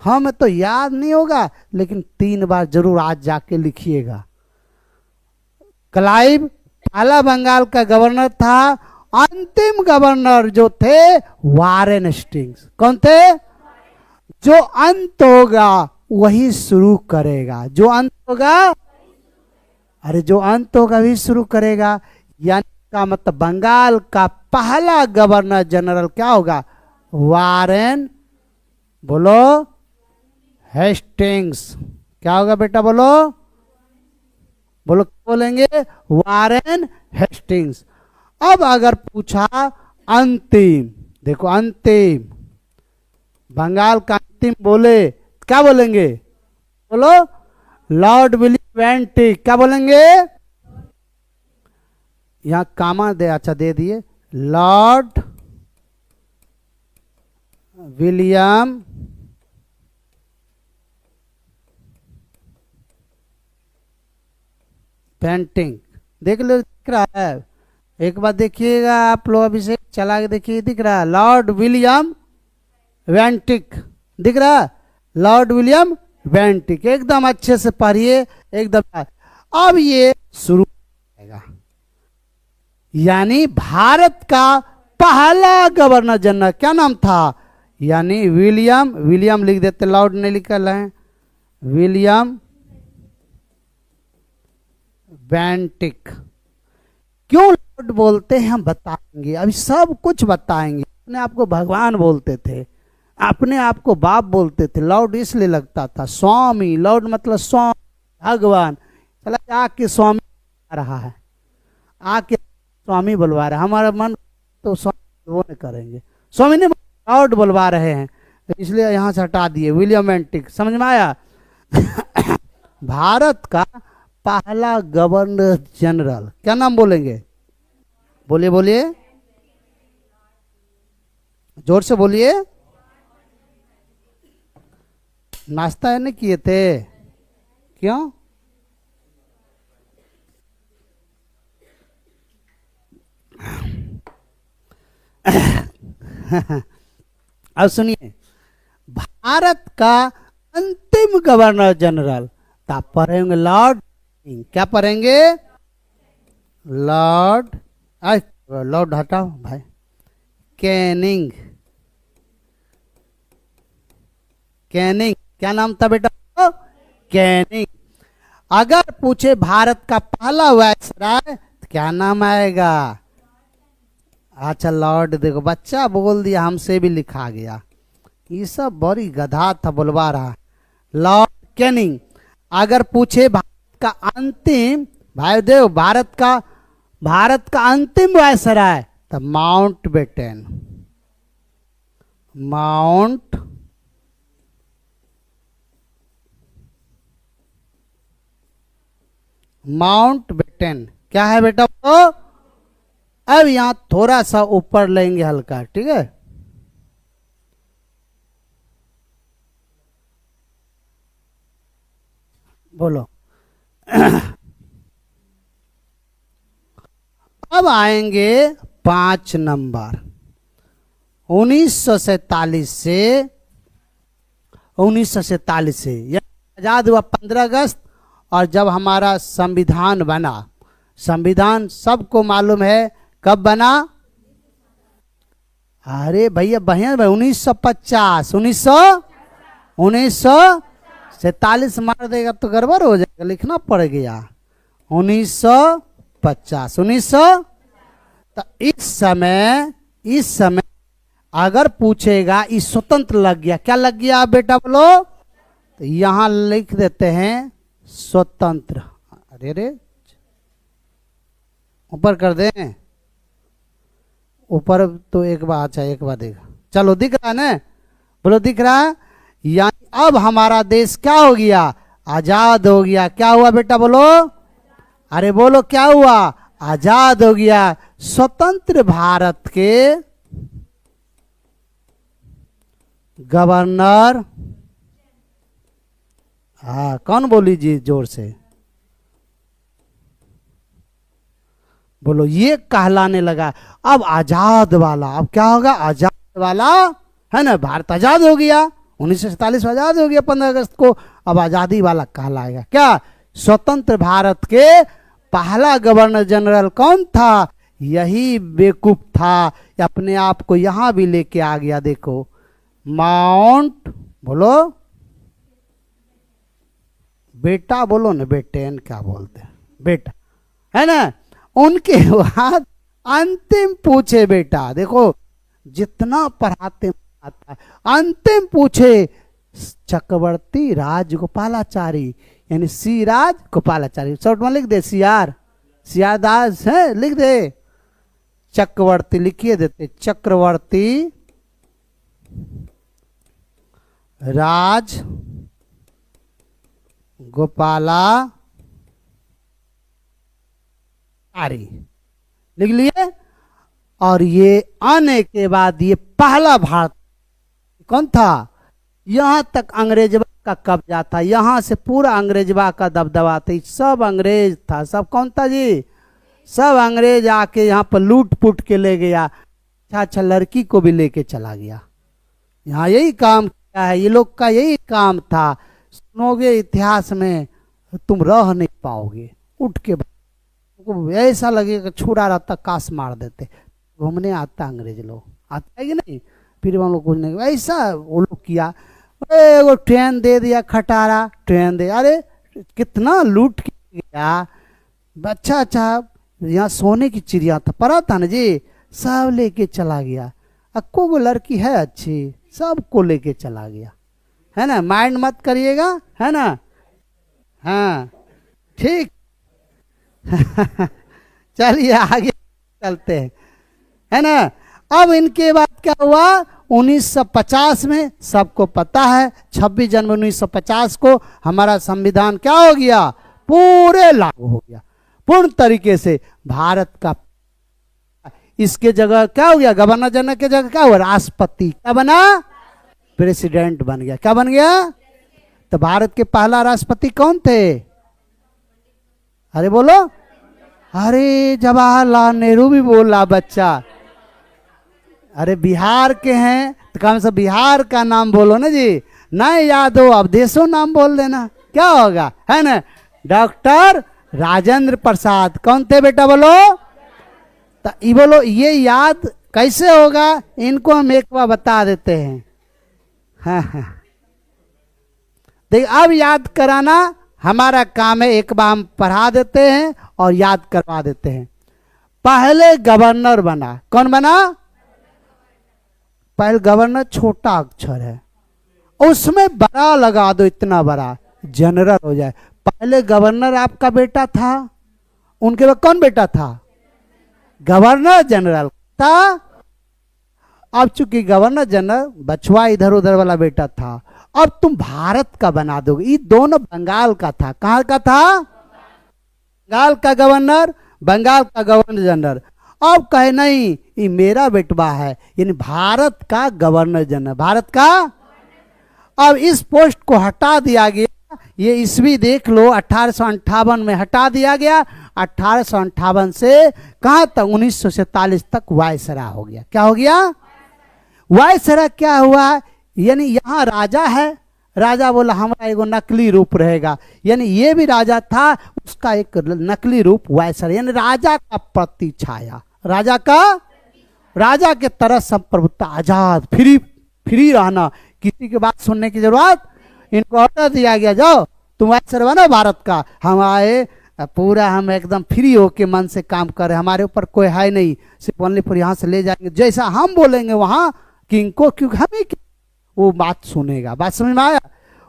हमें तो याद नहीं होगा लेकिन 3 बार जरूर आज जाके लिखिएगा। क्लाइव पहला बंगाल का गवर्नर था, अंतिम गवर्नर जो थे वारेन हेस्टिंग्स। कौन थे, जो अंत होगा वही शुरू करेगा, जो अंत होगा, अरे जो अंत होगा वही शुरू करेगा, यानी का मतलब बंगाल का पहला गवर्नर जनरल क्या होगा, वारेन बोलो हेस्टिंग्स। क्या होगा बेटा बोलो, बोलो क्या बोलेंगे, वारेन हेस्टिंग्स। अब अगर पूछा अंतिम, देखो अंतिम, बंगाल का अंतिम बोले क्या बोलेंगे, बोलो लॉर्ड विलियम बेंटिक। क्या बोलेंगे, यहां कामा दे, अच्छा दे दिए, लॉर्ड विलियम बेंटिक। देख लो, दिख रहा है, एक बार देखिएगा आप लोग, अभी से चला के देखिए, दिख रहा है लॉर्ड विलियम बेंटिक, दिख रहा है लॉर्ड विलियम बेंटिक। एकदम अच्छे से पढ़िए, एकदम। अब ये शुरू होगा, यानी भारत का पहला गवर्नर जनरल क्या नाम था, यानी विलियम, विलियम लिख देते, लॉर्ड नहीं लिखल है, विलियम बेंटिक। क्यों लॉर्ड बोलते हैं हम बताएंगे, अभी सब कुछ बताएंगे। अपने आप को भगवान बोलते थे, अपने आप को बाप बोलते थे, लॉर्ड इसलिए लगता था, स्वामी, लॉर्ड मतलब स्वामी, भगवान। चला आके स्वामी आ रहा है, आके स्वामी बुलवा रहा है, हमारा मन तो स्वामी वो नहीं करेंगे, स्वामी ने लॉर्ड बुलवा रहे हैं, इसलिए यहां से हटा दिए विलियम बेंटिक। समझ में आया। भारत का पहला गवर्नर जनरल क्या नाम बोलेंगे, बोलिए बोलिए, जोर से बोलिए। नाश्ता नहीं किए थे, क्यों, अब सुनिए, भारत का अंतिम गवर्नर जनरल, तो आप पढ़ेंगे लॉर्ड, क्या पढ़ेंगे, लॉर्ड, लॉर्ड हटाओ भाई, कैनिंग, कैनिंग। क्या नाम था बेटा, कैनिंग। अगर पूछे भारत का पहला वायसराय तो क्या नाम आएगा, अच्छा लॉर्ड। देखो बच्चा बोल दिया, हमसे भी लिखा गया, ये सब बड़ी गधा था, बुलवा रहा, लॉर्ड कैनिंग। अगर पूछे भारत का अंतिम, भाई देव, भारत का अंतिम वायसराय तो Mountbatten, Mount Mountbatten. क्या है बेटा, अब यहां थोड़ा सा ऊपर लेंगे हल्का, ठीक है, बोलो। अब आएंगे 5 नंबर, 1947 से आजाद हुआ 15 अगस्त, और जब हमारा संविधान बना, संविधान सबको मालूम है कब बना, अरे भैया भैया 1950, 1947 मार देगा तो गड़बड़ हो जाएगा, लिखना पड़ेगा 1950, तो इस समय अगर पूछेगा इस स्वतंत्र लग गया, क्या लग गया आप बेटा बोलो, तो यहां लिख देते हैं स्वतंत्र। अरे रे ऊपर कर दें, ऊपर तो एक बार, अच्छा एक बार देखा, चलो दिख रहा है ना, बोलो दिख रहा है। यानी अब हमारा देश क्या हो गया, आजाद हो गया। क्या हुआ बेटा बोलो, अरे बोलो क्या हुआ, आजाद हो गया। स्वतंत्र भारत के गवर्नर, हाँ कौन बोली जी जोर से बोलो, ये कहलाने लगा अब आजाद वाला। अब क्या होगा, आजाद वाला है ना, भारत आजाद हो गया, 1947 आजाद हो गया 15 अगस्त को। अब आजादी वाला कहलाएगा। क्या, स्वतंत्र भारत के पहला गवर्नर जनरल कौन था, यही बेवकूफ था, अपने आप को यहां भी लेके आ गया। देखो माउंट, बोलो बेटा, बोलो ना बेटेन, क्या बोलते हैं बेटा, है ना। उनके बाद अंतिम पूछे बेटा, देखो जितना पढ़ाते आता है, अंतिम पूछे चक्रवर्ती राजगोपालाचारी, यानी सी राज गोपालाचारी, शॉर्ट में लिख दे सीआर दास है, लिख दे चक्रवर्ती, लिखिए देते चक्रवर्ती राज गोपालाचारी, लिख लिए। और ये आने के बाद ये पहला भारत कौन था, यहां तक अंग्रेजवा का कब्जा था, यहां से पूरा अंग्रेजवा का दबदबा था, सब अंग्रेज था। सब कौन था जी, सब अंग्रेज आके यहाँ पर लूट पुट के ले गया, अच्छा अच्छा लड़की को भी लेके चला गया। यहाँ यही काम किया है, ये लोग का यही काम था। सुनोगे इतिहास में तुम रह नहीं पाओगे, उठ के ऐसा लगेगा छुड़ा रहता काश मार देते। घूमने आता अंग्रेज लोग, आता है कि नहीं, फिर हम लोग कुछ नहीं, ऐसा वो लोग किया। वो ट्रेन दे दिया, खटारा ट्रेन दे, अरे कितना लूट किया। अच्छा अच्छा यहाँ सोने की चिड़िया था, पड़ा था ना जी, सब लेके चला गया। अक्को को लड़की है अच्छी, सबको लेके चला गया, है ना। माइंड मत करिएगा, है ना, हाँ ठीक। चलिए आगे चलते हैं, है ना। अब इनके बाद क्या हुआ, 1950 में सबको पता है 26 जनवरी 1950 को हमारा संविधान क्या हो गया, पूरे लागू हो गया पूर्ण तरीके से भारत का। इसके जगह क्या हो गया, गवर्नर जनरल के जगह क्या हुआ, राष्ट्रपति क्या बना, प्रेसिडेंट बन गया। क्या बन गया, तो भारत के पहला राष्ट्रपति कौन थे, अरे बोलो, अरे जवाहरलाल नेहरू भी बोला बच्चा। अरे बिहार के हैं तो कम से बिहार का नाम बोलो ना जी, नहीं याद हो अब देशों नाम बोल देना, क्या होगा, है ना। डॉक्टर राजेंद्र प्रसाद कौन थे बेटा बोलो, तो ये बोलो ये याद कैसे होगा, इनको हम एक बार बता देते हैं। हाँ हाँ देख, अब याद कराना हमारा काम है, एक बार हम पढ़ा देते हैं और याद करवा देते हैं। पहले गवर्नर बना, कौन बना, पहले गवर्नर छोटा अक्षर है, उसमें बड़ा लगा दो, इतना बड़ा, जनरल हो जाए। पहले गवर्नर आपका बेटा था, उनके बाद कौन बेटा था, गवर्नर जनरल था। अब चूंकि गवर्नर जनरल बछवा इधर उधर वाला बेटा था, अब तुम भारत का बना दोगे। ये दोनों बंगाल का था, कहाँ का था, बंगाल का गवर्नर, बंगाल का गवर्नर जनरल। अब कहे नहीं ये मेरा बेटवा है, यानी भारत का गवर्नर जनरल, भारत का। अब इस पोस्ट को हटा दिया गया, ये ईस्वी देख लो 1858 में हटा दिया गया। 1858 से कहाँ तक, 1947 तक वायसरा हो गया। क्या हो गया, वायसरा क्या हुआ, यानी यहाँ राजा है, राजा बोला हमारा एगो नकली रूप रहेगा, यानी ये भी राजा था, उसका एक नकली रूप वायसरा, यानी राजा का प्रति छाया, राजा का, राजा के तरह संप्रभुता, आजाद, फ्री फ्री रहना, किसी की बात सुनने की जरूरत। इनको ऑर्डर दिया गया जाओ तुम वायसरा बनो भारत का, हम आए पूरा हम एकदम फ्री होके मन से काम कर रहे, हमारे ऊपर कोई है नहीं, सिर्फ ओनली फॉर यहाँ से ले जाएंगे, जैसा हम बोलेंगे वहाँ किंग को, क्योंकि हमें वो बात सुनेगा। बात समझ में आया।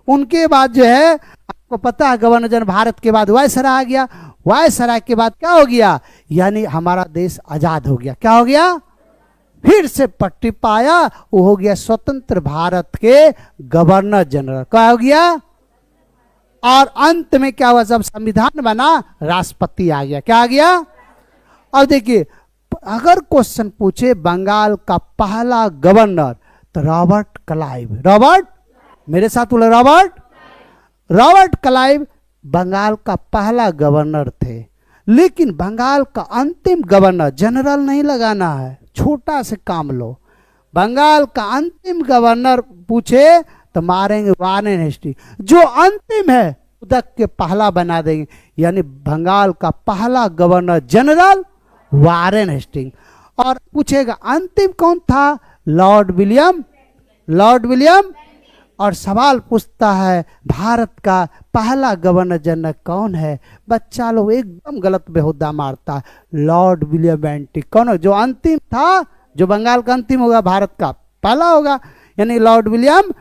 उनके बाद जो है आपको पता है गवर्नर जनरल भारत के बाद वायसराय आ गया। वायसराय के बाद क्या हो गया, यानी हमारा देश आजाद हो गया। क्या हो गया, फिर से पट्टी पाया, वो हो गया स्वतंत्र भारत के गवर्नर जनरल। क्या हो गया, और अंत में क्या हुआ, जब संविधान बना राष्ट्रपति आ गया। क्या आ गया। अब देखिए अगर क्वेश्चन पूछे बंगाल का पहला गवर्नर तो रॉबर्ट क्लाइव, रॉबर्ट, मेरे साथ बोले रॉबर्ट क्लाइव बंगाल का पहला गवर्नर थे। लेकिन बंगाल का अंतिम गवर्नर, जनरल नहीं लगाना है, छोटा से काम लो, बंगाल का अंतिम गवर्नर पूछे तो मारेंगे वारेन हेस्टिंग, जो अंतिम है उदक के पहला बना देंगे, यानी बंगाल का पहला गवर्नर जनरल वारेन हेस्टिंग। और पूछेगा अंतिम कौन था, लॉर्ड विलियम। और सवाल पूछता है भारत का पहला गवर्नर जनरल कौन है, बच्चा लोग एकदम गलत बेहुदा मारता है, लॉर्ड विलियम बेंटिक। कौन है जो अंतिम था, जो बंगाल का अंतिम होगा भारत का पहला होगा, यानी लॉर्ड विलियम।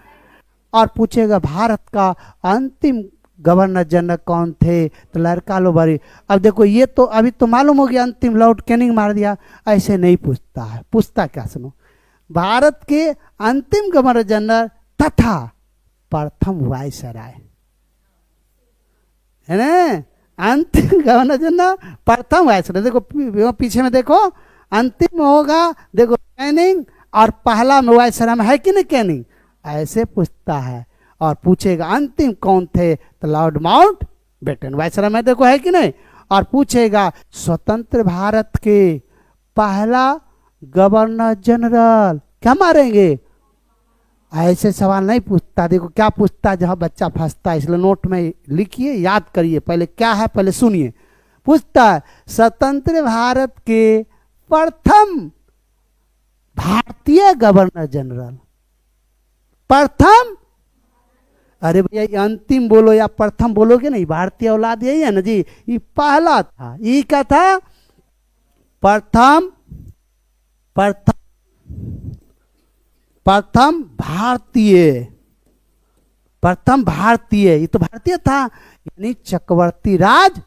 और पूछेगा भारत का अंतिम गवर्नर जनरल कौन थे, तो लड़का लो बड़ी। अब देखो ये तो अभी तो मालूम हो गया, अंतिम लॉर्ड कैनिंग मार दिया, ऐसे नहीं पूछता है। पूछता क्या, सुनो, भारत के अंतिम गवर्नर जनरल तथा प्रथम वायसराय, है ना, अंतिम गवर्नर जनरल प्रथम वायसराय। देखो पीछे में देखो, अंतिम होगा देखो कैनिंग, और पहला में वायसराय में है कि नहीं कैनिंग, ऐसे पूछता है। और पूछेगा अंतिम कौन थे, तो लॉर्ड माउंट बेटन, वायसराय में देखो है कि नहीं। और पूछेगा स्वतंत्र भारत के पहला गवर्नर जनरल, क्या मारेंगे, ऐसे सवाल नहीं पूछता। देखो क्या पूछता, जहां बच्चा फंसता है, इसलिए नोट में लिखिए, याद करिए, पहले क्या है पहले सुनिए। पूछता है स्वतंत्र भारत के प्रथम भारतीय गवर्नर जनरल, प्रथम, अरे भैया अंतिम बोलो या प्रथम बोलोगे नहीं, भारतीय औलाद यही है ना जी, ये पहला था, ये क्या था, प्रथम भारतीय, ये तो भारतीय था, यानी चक्रवर्ती राज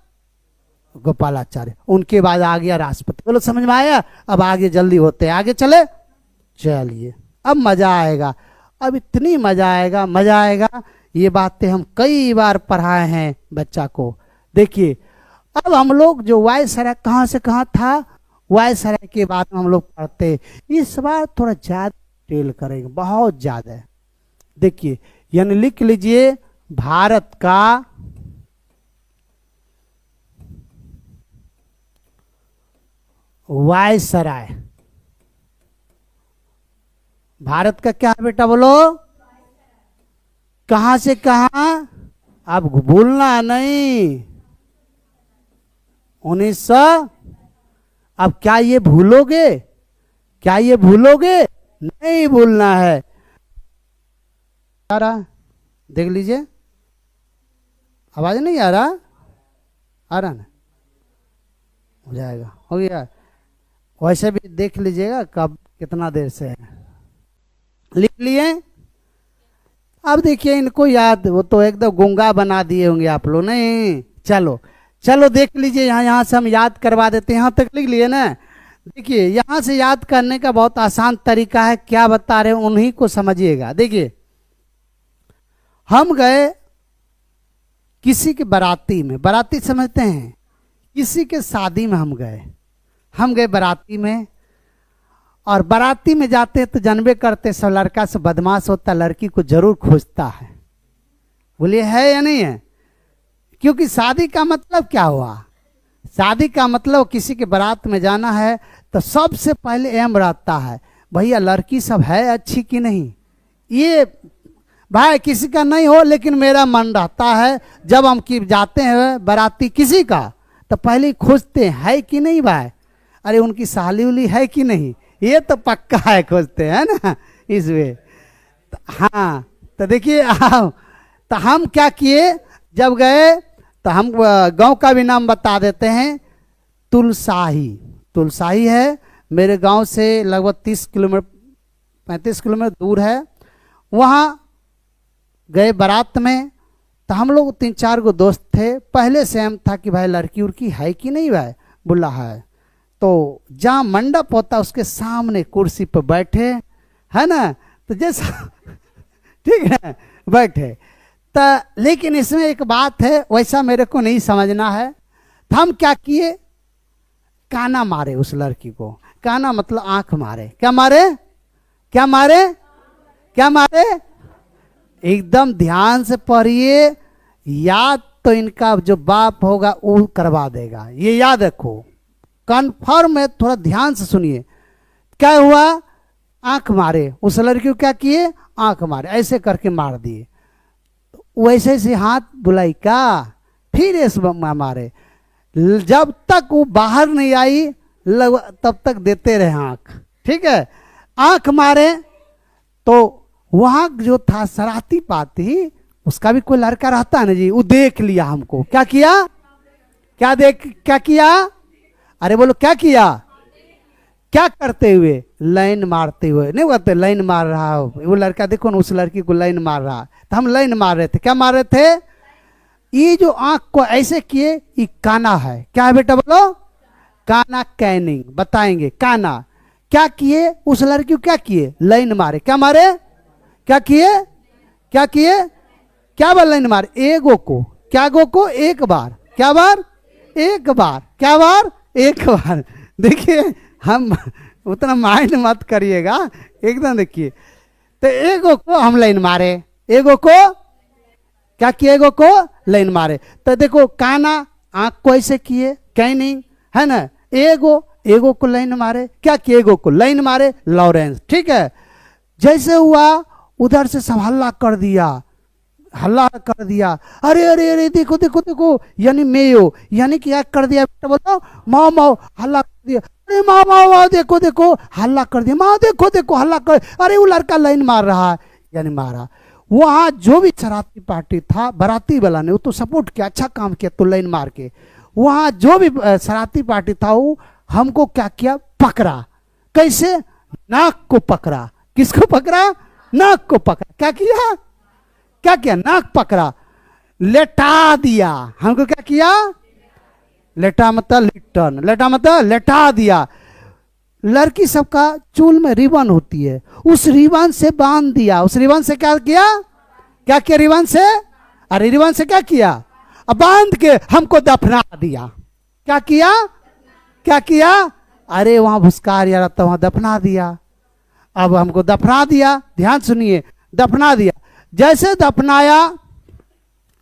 गोपालाचार्य। उनके बाद आ गया राष्ट्रपति। बोलो समझ में आया। अब आगे जल्दी होते आगे चले, चलिए अब मजा आएगा, अब इतनी मजा आएगा, ये बातें हम कई बार पढ़ाए हैं बच्चा को। देखिए अब हम लोग जो वायसराय कहाँ से कहाँ था, वायसराय के बाद हम लोग पढ़ते, इस बार थोड़ा ज्यादा डिटेल करेंगे, बहुत ज्यादा। देखिए यानी लिख लीजिए भारत का वायसराय, भारत का क्या है बेटा बोलो, कहां से कहां, अब भूलना नहीं, 1900। अब क्या ये भूलोगे, नहीं भूलना है। आ रहा, देख लीजिए, आवाज नहीं आ रहा ना, हो जाएगा, हो गया। वैसे भी देख लीजिएगा कब कितना देर से है, लिख लिए। अब देखिए इनको याद, वो तो एकदम गुंगा बना दिए होंगे आप लोग, नहीं, चलो देख लीजिए, यहाँ से हम याद करवा देते हैं, यहाँ तक लिख लिए ना। देखिए यहाँ से याद करने का बहुत आसान तरीका है, क्या बता रहे हैं उन्हीं को समझिएगा। देखिए हम गए किसी के बाराती में, बाराती समझते हैं, किसी के शादी में हम गए बाराती में, और बाराती में जाते तो जानबे करते सब लड़का से बदमाश होता, लड़की को जरूर खोजता है, बोलिए है या नहीं है। क्योंकि शादी का मतलब क्या हुआ, शादी का मतलब किसी के बारात में जाना है तो सबसे पहले एम रहता है भैया लड़की सब है अच्छी कि नहीं, ये भाई किसी का नहीं हो लेकिन मेरा मन रहता है, जब हम की जाते हैं बाराती किसी का तो पहले खोजते है कि नहीं भाई, अरे उनकी साली उली है कि नहीं, ये तो पक्का है, खोजते हैं ना इसमें। हाँ तो देखिए तो हम क्या किए, जब गए तो हम गांव का भी नाम बता देते हैं, तुलसाही। तुलसाही है, मेरे गांव से लगभग 30 किलोमीटर 35 किलोमीटर दूर है। वहाँ गए बारात में, तो हम लोग 3-4 गो दोस्त थे। पहले से हम था कि भाई लड़की उड़की है कि नहीं भाई, बोला है। तो जहाँ मंडप होता उसके सामने कुर्सी पर बैठे, है ना, तो जैसा ठीक है बैठे। तो लेकिन इसमें एक बात है, वैसा मेरे को नहीं समझना है। तो हम क्या किए, काना मारे उस लड़की को। काना मतलब आंख मारे। क्या मारे, क्या मारे, क्या मारे? एकदम ध्यान से पढ़िए, याद तो इनका जो बाप होगा वो करवा देगा, ये याद रखो, कन्फर्म है। थोड़ा ध्यान से सुनिए। क्या हुआ, आंख मारे उस लड़की को। क्या किए, आंख मारे, ऐसे करके मार दिए। वैसे से हाथ बुलाई का, फिर इस मारे, जब तक वो बाहर नहीं आई तब तक देते रहे आंख। ठीक है, आंख मारे तो वहां जो था शरारती पाती, उसका भी कोई लड़का रहता है ना जी, वो देख लिया हमको। क्या किया, क्या क्या किया, अरे बोलो क्या किया, क्या करते हुए, लाइन मारते हुए। नहीं बोलते लाइन मार रहा हो, वो लड़का देखो ना, उस लड़की को लाइन मार रहा। तो हम लाइन मार रहे थे। क्या मार रहे थे, ये जो आंख को ऐसे किए, ये काना है। क्या है बेटा बोलो, काना कैनिंग बताएंगे। काना क्या किए, उस लड़की को क्या किए, लाइन मारे। क्या मारे, क्या किए, क्या किए, क्या बार लाइन मारे, एगो को। क्या गो को, एक बार। क्या बार, एक बार। क्या बार, एक बार। देखिए हम उतना माइंड मत करिएगा, एकदम देखिए। तो एगो को हम लाइन मारे, एगो को क्या किए, एगो को लाइन मारे। तो देखो काना आंख को ऐसे किए, कैनिंग है ना, एगो, एगो को लाइन मारे। क्या किए, एगो को लाइन मारे, लॉरेंस। ठीक है, जैसे हुआ उधर से सब हल्ला कर दिया, हल्ला कर दिया। अरे अरे अरे देखो देखो देखो, यानी मेयो, यानी क्या कर दिया बेटा बोलो, माओ माओ, हल्ला कर दिया। अरे माओ माओ माओ, देखो देखो हल्ला कर दिया, माओ देखो देखो हल्ला कर। अरे वो लड़का लाइन मार रहा है, यानी मारा। वहां जो भी शरारती पार्टी था, बाराती वाला ने वो तो सपोर्ट किया, अच्छा काम किया तो लाइन मार के। वहां जो भी शरारती पार्टी था वो हमको क्या किया, पकड़ा। कैसे, नाक को पकड़ा। किसको पकड़ा, नाक को पकड़ा। क्या किया, क्या किया, नाक पकड़ा, लेटा दिया हमको। क्या किया, लेटा मतलब लिटन, लेटा मतलब लेटा दिया। लड़की सबका चूल में रिबन होती है, उस रिबन से बांध दिया। उस रिबन से क्या किया, क्या किया रिबन से, अरे रिबन से क्या किया, अब बांध के हमको दफना दिया। क्या किया, क्या किया, अरे वहां भुस्कार यार, तो वहां दफना दिया। अब हमको दफना दिया, ध्यान सुनिए, दफना दिया। जैसे दफनाया,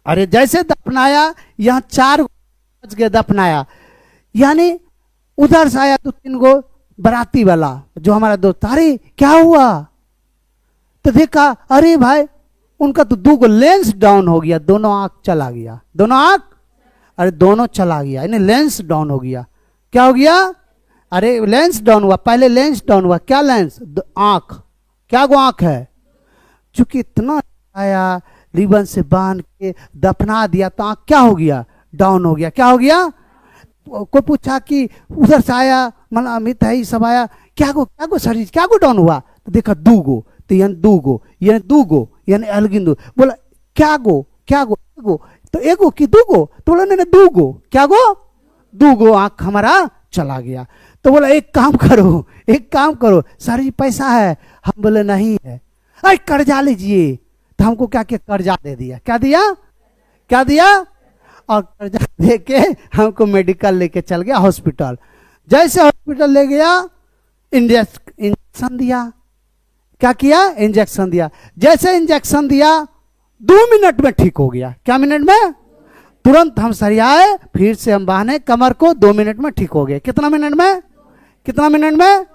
अरे जैसे दफनाया, यहाँ 4 बज के दफनाया, यानी उधर से आया 2-3 गो बराती वाला जो हमारा दोस्त। अरे क्या हुआ, तो देखा अरे भाई उनका तो 2 गो लेंस डाउन हो गया, दोनों आंख चला गया, दोनों आंख, अरे दोनों चला गया, यानी लेंस डाउन हो गया। क्या हो गया, अरे लेंस डाउन हुआ, पहले लेंस डाउन हुआ। क्या लेंस, आंख। क्या गो आंख है, चूंकि इतना आया रिबन से बांध के दफना दिया तो आंख क्या हो गया, डाउन हो गया। क्या हो गया, कोई पूछा कि उधर से आया मतलब अमित है सब आया, क्या गो शरीर क्या गो डाउन हुआ, तो देखा 2 गो, तो यानी 2 गो, यानी 2 गो, यानी अलगिन 2। बोला क्या गो, क्या गो, एगो, तो एगो की 2 गो, तो बोला नहीं 2 गो। क्या गो, 2 गो आंख हमारा चला गया। तो बोला एक काम करो, एक काम करो सर जी पैसा है। हम बोले नहीं है। अरे कर्जा लीजिए। तो हमको क्या किया, कर्जा दे दिया। क्या दिया, क्या दिया, और कर्जा दे के हमको मेडिकल लेके चल गया हॉस्पिटल। जैसे हॉस्पिटल ले गया, इंजेक्शन दिया। क्या किया, इंजेक्शन दिया। जैसे इंजेक्शन दिया 2 मिनट में ठीक हो गया। क्या मिनट में, तुरंत हम सरियाए, फिर से हम बांधे कमर को, 2 मिनट में ठीक हो गए। कितना मिनट में, कितना मिनट में,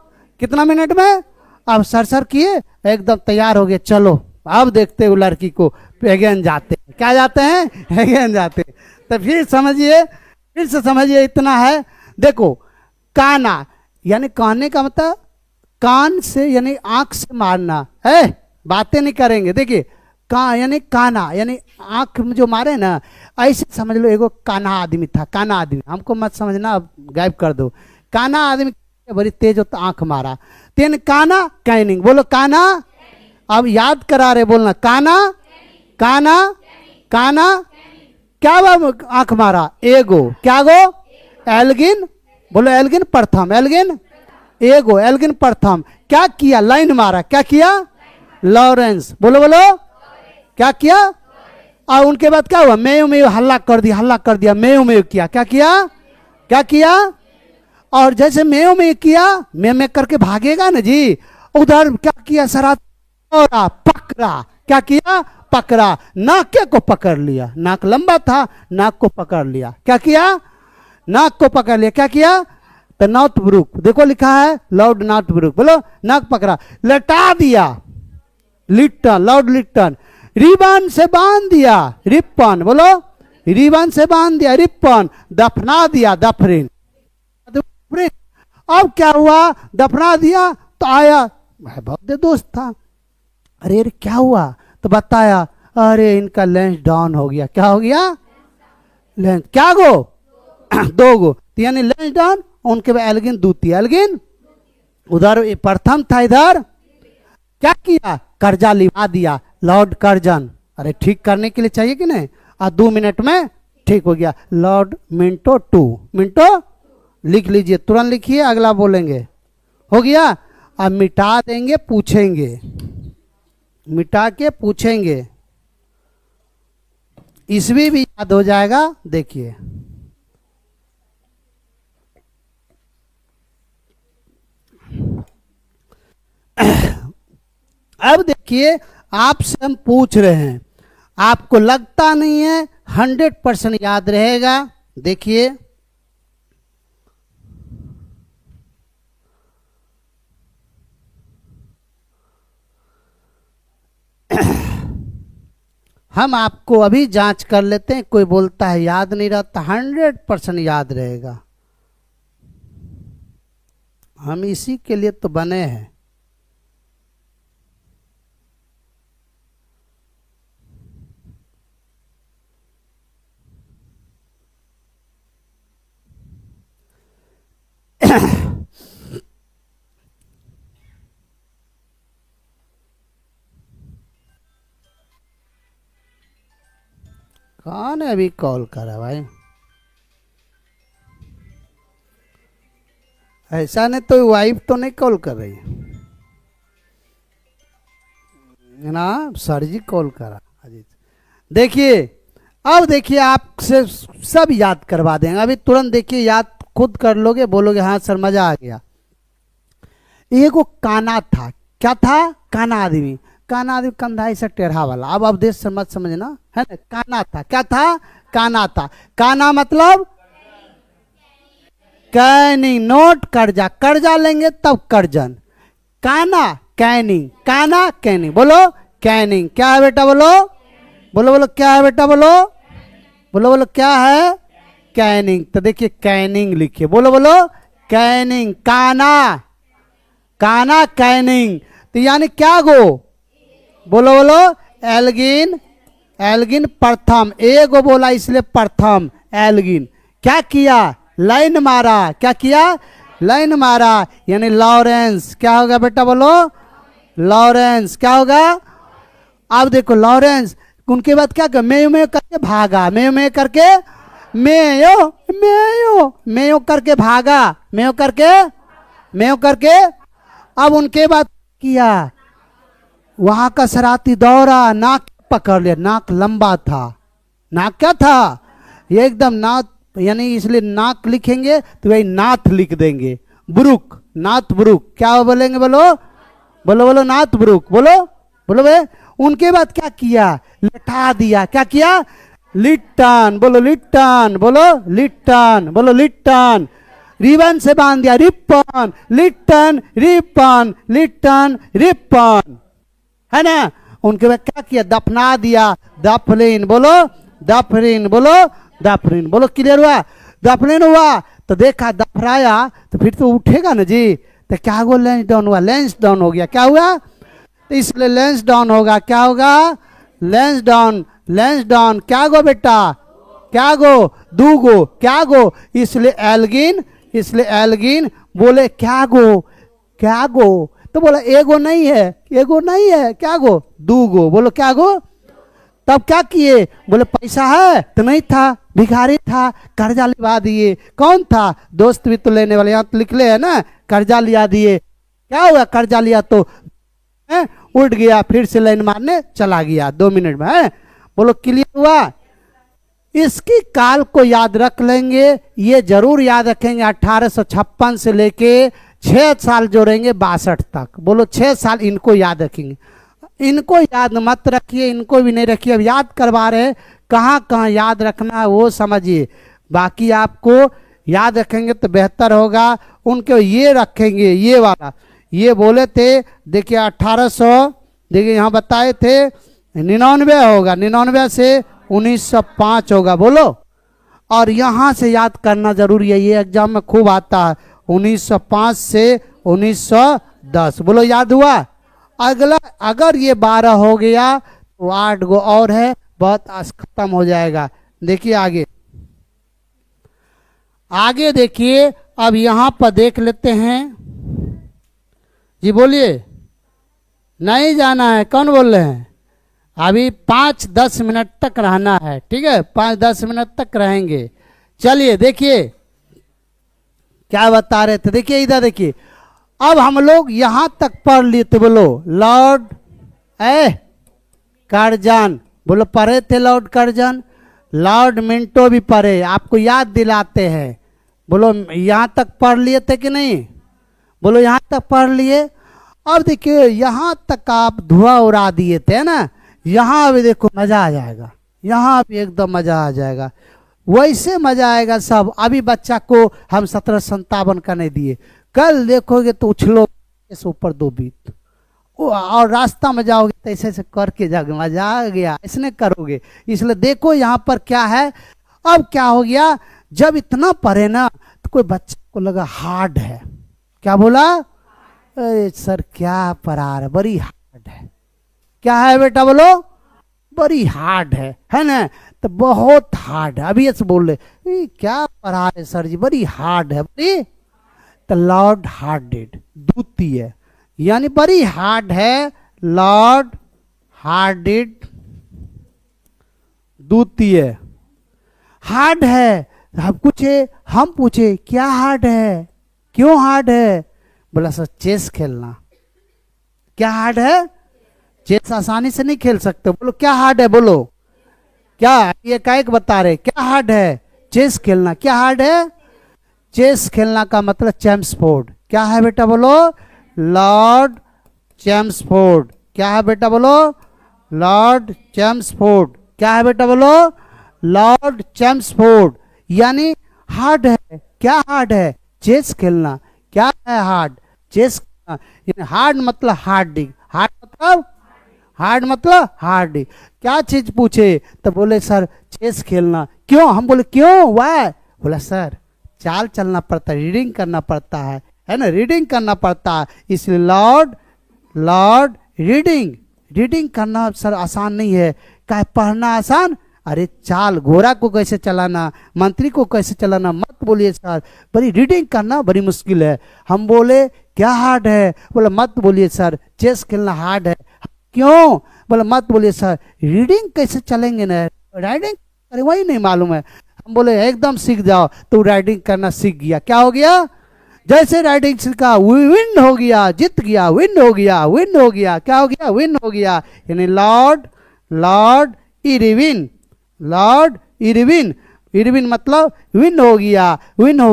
कितना मिनट में। अब सर किए, एकदम तैयार हो गए, चलो अब देखते हो लड़की को, अगेन जाते हैं। क्या जाते हैं, अगेन जाते हैं। तो फिर समझिए, फिर से समझिए, इतना है। देखो काना यानी कहने का मतलब कान से यानी आंख से मारना है, बातें नहीं करेंगे। देखिए यानी काना, यानी आंख में जो मारे ना, ऐसे समझ लो एगो काना आदमी था। काना आदमी, हमको मत समझना, अब गायब कर दो। काना आदमी बड़ी तेज होता, आंख मारा। तेन काना कैनिंग, बोलो काना। अब याद करा रहे, बोलना काना, काना, काना। क्या आंख मारा? एगो, क्या गो? एल्गिन, बोलो एल्गिन प्रथम, एल्गिन एगो, एल्गिन प्रथम। क्या किया? लाइन मारा। क्या किया? लॉरेंस, बोलो बोलो क्या किया? और उनके बाद क्या हुआ? मेयो मेयो हल्ला कर दिया, हल्ला कर दिया, मेयो मेयो किया। क्या किया? क्या किया? और जैसे मेयो मेयो किया, मे करके भागेगा ना जी, उधर क्या किया? सरा पकड़ा। क्या किया? पकड़ा। नाक को पकड़ लिया, नाक लंबा था, नाक को पकड़ लिया। क्या किया? नाक को पकड़ लिया। क्या किया? तो नॉर्थ ब्रुक, देखो लिखा है लॉर्ड नॉर्थ ब्रुक, बोलो नाक पकड़ा, लटा दिया, लिट्टन, लॉर्ड लिट्टन। रिबन से बांध दिया, रिप्पन, बोलो रिबन से बांध दिया, रिप्पन। दफना दिया, दफरिन। अब क्या हुआ? दफना दिया तो आया, बहुत दोस्त था, अरे अरे क्या हुआ? तो बताया, अरे इनका लेंस डाउन हो गया। क्या हो गया? लेंस क्या गो? दो गो, यानी लेंस डाउन। उनके बाद एल्गिन द्वितीय, एल्गिन उधर प्रथम था, इधर क्या किया? कर्जा लिवा दिया, लॉर्ड कर्जन। अरे ठीक करने के लिए चाहिए कि नहीं? 2 मिनट में ठीक हो गया, लॉर्ड मिंटो 2। मिंटो लिख लीजिए, तुरंत लिखिए, अगला बोलेंगे। हो गया? अब मिटा देंगे, पूछेंगे, मिटा के पूछेंगे, ईस्वी भी याद हो जाएगा। देखिए अब देखिए, आपसे हम पूछ रहे हैं, आपको लगता नहीं है 100% याद रहेगा। देखिए हम आपको अभी जांच कर लेते हैं। कोई बोलता है याद नहीं रहता, 100% याद रहेगा। हम इसी के लिए तो बने हैं। कौन है अभी कॉल करा भाई? ऐसा नहीं तो वाइफ तो नहीं कॉल कर रही है ना? सर जी कॉल करा अजीत। देखिए अब देखिए, आपसे सब याद करवा देंगे अभी तुरंत। देखिए याद खुद कर लोगे, बोलोगे हाँ सर मजा आ गया। एगो काना था। क्या था? काना आदमी। काना आदमी कंधा ऐसा टेढ़ा वाला। अब देश से मत समझना, है ना? काना था। क्या था? काना था। काना मतलब कैनिंग, नोट कर्जा, कर्जा लेंगे तब कर्जन। काना कैनिंग, काना कैनिंग, बोलो कैनिंग। क्या है बेटा? बोलो बोलो बोलो क्या है बेटा? बोलो बोलो बोलो क्या है? कैनिंग। तो देखिए कैनिंग लिखिए, बोलो बोलो कैनिंग। काना, काना कैनिंग, तो यानी क्या गो? बोलो बोलो एल्गिन, एल्गिन प्रथम। एगो बोला इसलिए प्रथम, एल्गिन। क्या किया? लाइन मारा। क्या किया? लाइन मारा, यानी लॉरेंस। क्या होगा बेटा? बोलो लॉरेंस। क्या होगा? अब देखो लॉरेंस, उनके बाद क्या कर? मेयो मेयो करके भागा, मेयो मेयो करके, मेयो मेयो मेयो करके भागा, मेयो करके, मेयो करके। अब उनके बाद किया, वहां का शरारती दौरा, नाक पकड़ लिया, नाक लंबा था। नाक क्या था? ये एकदम नाक, यानी इसलिए नाक लिखेंगे तो वही नाथ लिख देंगे। ब्रुक, नाथ ब्रुक। क्या बोलेंगे? बोलो बोलो बोलो नाथ ब्रुक, बोलो बोलो बे। उनके बाद क्या किया? लटा दिया। क्या किया? लिट्टन, बोलो लिट्टन, बोलो लिट्टन, बोलो लिट्टन। रिबन से बांध दिया, रिप्पन, लिट्टन रिप्पन, लिट्टन रिप्पन, है ना? उनके बाद क्या किया? दफना दिया, दफरिन, बोलो दफरिन, बोलो दफरिन, बोलो। क्लियर हुआ? दफरिन हुआ तो देखा, दफराया तो फिर तो उठेगा ना जी। तो क्या हुआ? लेंस डाउन हुआ, लेंस डाउन हो गया। क्या हुआ? तो इसलिए लेंस डाउन होगा। क्या होगा? लेंस डाउन क्या गो बेटा, क्या गो, दू गो, क्या गो, इसलिए एल्गिन बोले क्या गो, क्या गो, तो बोला एगो नहीं है, क्या गो, दू गो, बोलो क्या गो। तब क्या किए, बोले पैसा है तो नहीं था, भिखारी था, कर्जा लिवा दिए। कौन था, दोस्त भी तो लेने वाले, यहाँ तो लिख ले है ना, कर्जा लिया दिए। क्या हुआ, कर्जा लिया तो उठ गया, फिर से लाइन मारने चला गया 2 मिनट में है। बोलो क्लियर हुआ। इसकी काल को याद रख लेंगे, ये जरूर याद रखेंगे। 1856 से लेके 6 साल जोड़ेंगे 62 तक। बोलो 6 साल इनको याद रखेंगे। इनको याद मत रखिए, इनको भी नहीं रखिए, अब याद करवा रहे, कहाँ कहाँ याद रखना है वो समझिए, बाकी आपको याद रखेंगे तो बेहतर होगा। उनके ये रखेंगे, ये वाला, ये बोले थे, देखिए 1800, देखिए यहाँ बताए थे 99 होगा, 99 से 1905 होगा। बोलो, और यहाँ से याद करना जरूरी है, ये एग्जाम में खूब आता है, 1905 से 1910। बोलो याद हुआ। अगला अगर ये 12 हो गया तो 8 गो और है, बहुत खत्म हो जाएगा। देखिए आगे, आगे देखिए, अब यहां पर देख लेते हैं जी, बोलिए। नहीं जाना है, कौन बोल रहे हैं, अभी 5-10 मिनट तक रहना है, ठीक है, 5-10 मिनट तक रहेंगे। चलिए देखिए क्या बता रहे थे, देखिए इधर देखिए, अब हम लोग यहां तक पढ़ लिए थे। बोलो लॉर्ड कर्जन, बोलो पढ़े थे लॉर्ड कर्जन, लॉर्ड मिंटो भी पढ़े, आपको याद दिलाते हैं। बोलो यहां तक पढ़ लिए थे कि नहीं, बोलो यहां तक पढ़ लिए। अब देखिए यहां तक आप धुआं उड़ा दिए थे ना, यहां भी देखो मजा आ जाएगा, यहां भी एकदम मजा आ जाएगा, वैसे मजा आएगा सब। अभी बच्चा को हम 1757 का नहीं दिए, कल देखोगे तो उछलो ऊपर 2 बीत, और रास्ता में जाओगे तो ऐसे ऐसे करके जाओगे, मजा आ गया, इसने करोगे। इसलिए देखो यहाँ पर क्या है। अब क्या हो गया, जब इतना पढ़े ना तो कोई बच्चे को लगा हार्ड है, क्या बोला, अरे सर क्या पढ़ा रहा, बड़ी हार्ड है। क्या है बेटा, बोलो बड़ी हार्ड है ना, तो बहुत हार्ड है। अभी ऐसे बोल रहे क्या पढ़ा रहे सर जी, बड़ी हार्ड है, बड़ी, तो लॉर्ड हार्डेड द्वितीय, यानी बड़ी हार्ड है, लॉर्ड हार्डेड द्वितीय, हार्ड है। हम पूछे क्या हार्ड है, क्यों हार्ड है, बोला सर चेस खेलना। क्या हार्ड है, चेस आसानी से नहीं खेल सकते। बोलो क्या हार्ड है, बोलो क्या, ये काहे बता रहे, क्या हार्ड है, चेस खेलना। क्या हार्ड है, चेस खेलना का मतलब चैम्सफोर्ड। क्या है बेटा, बोलो लॉर्ड चैम्सफोर्ड। क्या है बेटा, बोलो लॉर्ड चैम्सफोर्ड। क्या है बेटा, बोलो लॉर्ड चैम्सफोर्ड। यानी हार्ड है, क्या हार्ड है, चेस खेलना। क्या है हार्ड, चेस खेलना। हार्ड मतलब हार्डिंग, हार्ड मतलब हार्डिंग। क्या चीज पूछे तो बोले सर चेस खेलना। क्यों, हम बोले क्यों, वाह, बोला सर चाल चलना पड़ता है, रीडिंग करना पड़ता है ना, रीडिंग करना पड़ता है, इसलिए लॉर्ड रीडिंग करना सर आसान नहीं है। क्या पढ़ना आसान, अरे चाल, घोड़ा को कैसे चलाना, मंत्री को कैसे चलाना, मत बोलिए सर, बड़ी रीडिंग करना बड़ी मुश्किल है। हम बोले क्या हार्ड है, बोले मत बोलिए सर चेस खेलना हार्ड है। क्यों, बोले मत बोलिए सर रीडिंग कैसे चलेंगे ना, राइडिंग अरे वही नहीं मालूम है। हम बोले एकदम सीख जाओ, तो राइडिंग करना सीख गया। क्या हो गया, जैसे राइडिंग सीखा विन हो गया, जीत गया, विन हो गया। क्या हो गया, विन हो गया। यानी लॉर्ड इरविन मतलब विन हो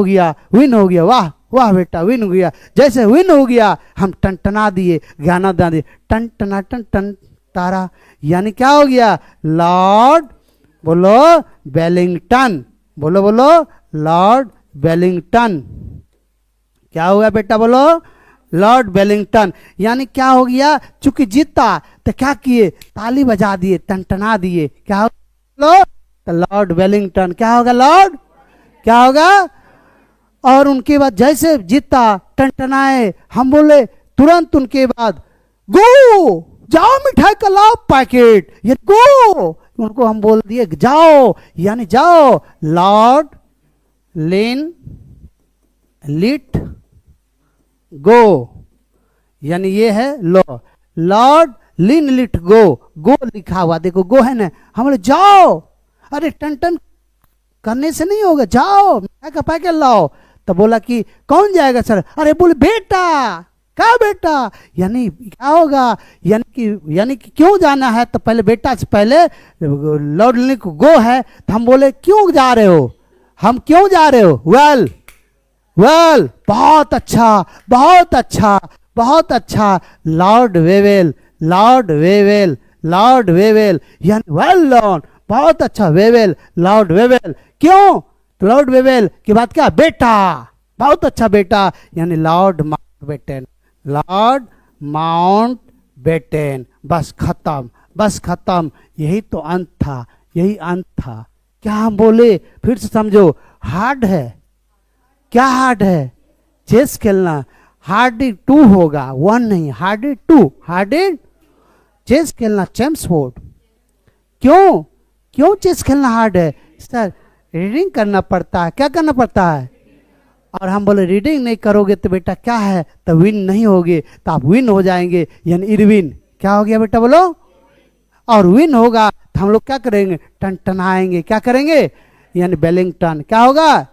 गया। वाह बेटा विन हो गया। जैसे विन हो गया हम टनटना दिए, गाना गा दिए, टन टना टन टन तारा, यानी क्या हो गया, लॉर्ड, बोलो वेलिंगटन, बोलो लॉर्ड वेलिंगटन। क्या हुआ बेटा, बोलो लॉर्ड वेलिंगटन। यानी क्या हो गया, चूंकि जीता तो क्या किए, ताली बजा दिए, टनटना दिए। क्या होगा, तो लॉर्ड वेलिंगटन। क्या होगा, लॉर्ड क्या होगा। और उनके बाद जैसे जीता टनटनाए, हम बोले तुरंत उनके बाद गो जाओ मिठाई का लाओ पैकेट, ये गो, उनको हम बोल दिए जाओ, यानी जाओ। लॉर्ड लेन लिट गो, यानी ये है लो, लॉर्ड लिन लिट गो, गो लिखा हुआ देखो, गो है ना, हम बोले जाओ, अरे टन टन करने से नहीं होगा, जाओ मिठाई का पैकेट लाओ। तो बोला कि कौन जाएगा सर, अरे बोले बेटा, क्या बेटा, यानी क्या होगा, यानी कि क्यों जाना है, तो पहले बेटा से पहले लॉर्ड लिन गो है, तो हम बोले क्यों जा रहे हो, हम क्यों जा रहे हो, वेल वेल, बहुत अच्छा बहुत अच्छा बहुत अच्छा, Lord Wavell Lord Wavell Lord Wavell, यानी वेल डन, बहुत अच्छा, वेवेल लॉर्ड वेवेल, क्यों, लॉर्ड वेवेल की बात क्या, बेटा, बहुत अच्छा बेटा, यानी लॉर्ड माउंटबेटन, लॉर्ड माउंटबेटन, बस खत्म, बस खत्म, यही तो अंत था, यही अंत था। क्या हम बोले, फिर से समझो, हार्ड है, क्या हार्ड है, चेस खेलना, हार्ड 2 होगा, 1 नहीं, हार्ड 2, हार्ड चेस खेलना, चैम्प्सफोर्ड, क्यों क्यों चेस खेलना हार्ड है, सर रीडिंग करना पड़ता है, क्या करना पड़ता है, और हम बोले रीडिंग नहीं करोगे तो बेटा क्या है, तो विन नहीं होगे, तो आप विन हो जाएंगे, यानी इरविन, क्या हो गया बेटा बोलो, और विन होगा तो हम लोग क्या करेंगे, टन टनाएंगे, क्या करेंगे, यानी बेलिंगटन, क्या होगा,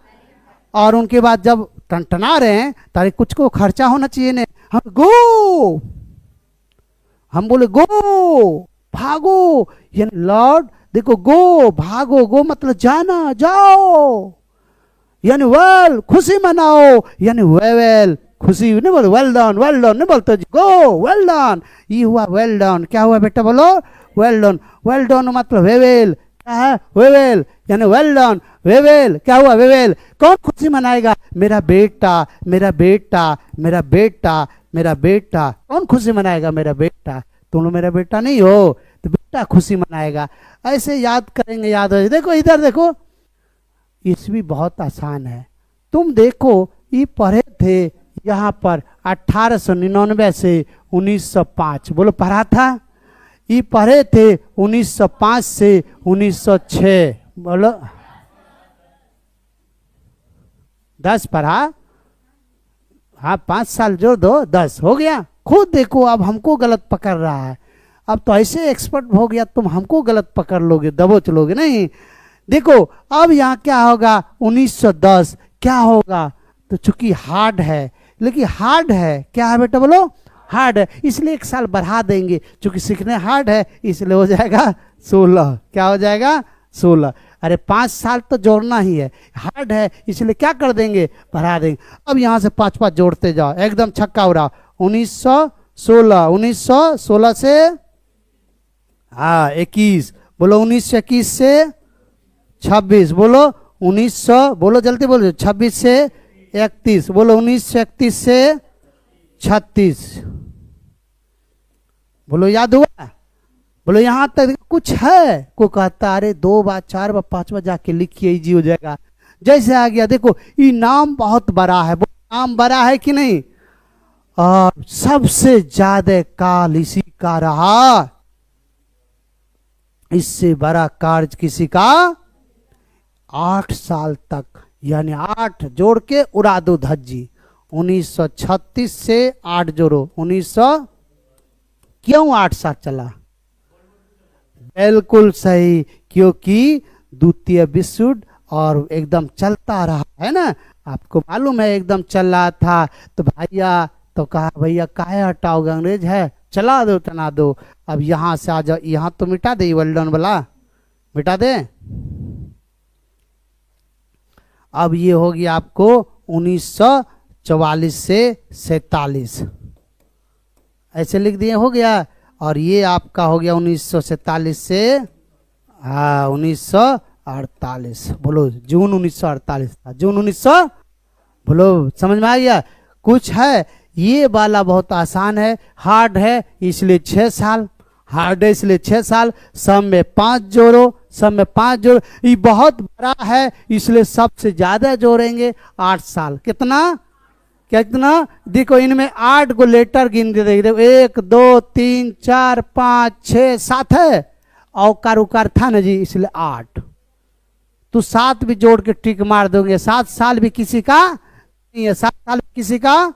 और उनके बाद जब टनटना रहे हैं ताकि कुछ को खर्चा होना चाहिए ने, हम गो, हम बोले गो, भागो, यानी लॉर्ड देखो गो, भागो, गो मतलब जाना, जाओ, यानी वेल खुशी मनाओ, यानी वेल खुशी नहीं बोलो, वेल डन नहीं बोलते, गो वेल डन, ये हुआ वेल डन, क्या हुआ बेटा बोलो, वेल डन मतलब वेवेल, क्या है वेवेल, यानी वेल डन, वेवेल, क्या हुआ वेवेल, कौन खुशी मनाएगा, मेरा बेटा मेरा बेटा मेरा बेटा मेरा बेटा, कौन खुशी मनाएगा, मेरा बेटा, तुम लोग मेरा बेटा नहीं हो, तो बेटा खुशी मनाएगा, ऐसे याद करेंगे, याद हो, देखो इधर देखो, इसमें बहुत आसान है, तुम देखो ये पढ़े थे यहाँ पर 1899 से 1905, बोलो पढ़ा था, ये पढ़े थे 1905 से 1906, बोलो 10 पढ़ा, हाँ 5 साल जोड़ दो 10 हो गया, खुद देखो अब हमको गलत पकड़ रहा है, अब तो ऐसे एक्सपर्ट हो गया, तुम हमको गलत पकड़ लोगे, दबोच लोगे नहीं, देखो अब यहाँ क्या होगा 1910, क्या होगा, तो चूंकि हार्ड है, लेकिन हार्ड है, क्या है बेटा बोलो, हार्ड है, इसलिए 1 साल बढ़ा देंगे, चूंकि सीखने हार्ड है इसलिए हो जाएगा 16, क्या हो जाएगा 16, अरे 5 साल तो जोड़ना ही है, हार्ड है इसलिए क्या कर देंगे, बढ़ा देंगे, अब यहाँ से 5 जोड़ते जाओ, एकदम छक्का उड़ा, 1916 से हाँ 21, बोलो 1921 से 26, बोलो 1900, बोलो जल्दी बोलो, 26 से 31, बोलो 1931 से 36, बोलो याद हुआ, बोलो यहाँ तक कुछ है, को कहता अरे 2 बार 4 बार 5 बार जाके लिखिए, इजी हो जाएगा, जैसे आ गया, देखो ये नाम बहुत बड़ा है, नाम बड़ा है कि नहीं, और सबसे ज्यादा काल इसी का रहा, इससे बड़ा कार्य किसी का 8 साल तक, यानी 8 जोड़ के उड़ा दो धज्जी, 1936 से 8 जोड़ो, 1900, क्यों 8 साल चला, बिल्कुल सही, क्योंकि द्वितीय विश्व युद्ध और एकदम चलता रहा है ना, आपको मालूम है एकदम चल रहा था, तो भैया तो कहा भैया काहे हटाओगे, अंग्रेज है, चला दो टना दो, अब यहाँ से आ जाओ, यहाँ तो मिटा दे, वेल्डन वाला मिटा दे, अब ये हो गया आपको 1944 से 47, ऐसे लिख दिए, हो गया, और ये आपका हो गया 1947 से 1948, बोलो जून 1948 था, जून 1900, बोलो समझ में आ गया, कुछ है, ये वाला बहुत आसान है, हार्ड है इसलिए 6 साल, हार्ड है इसलिए 6 साल, सब में 5 जोड़ो, सब में 5 जोड़ो, ये बहुत बड़ा है इसलिए सबसे ज्यादा जोड़ेंगे 8 साल, कितना कितना, देखो इनमें 8 को लेटर गिन दे, देखो 1 2 3 4 5 6 7 है, औकार उकार था ना जी, इसलिए 8। तो 7 भी जोड़ के टिक मार दोगे, 7 साल भी किसी का नहीं है, 7 साल भी किसी का,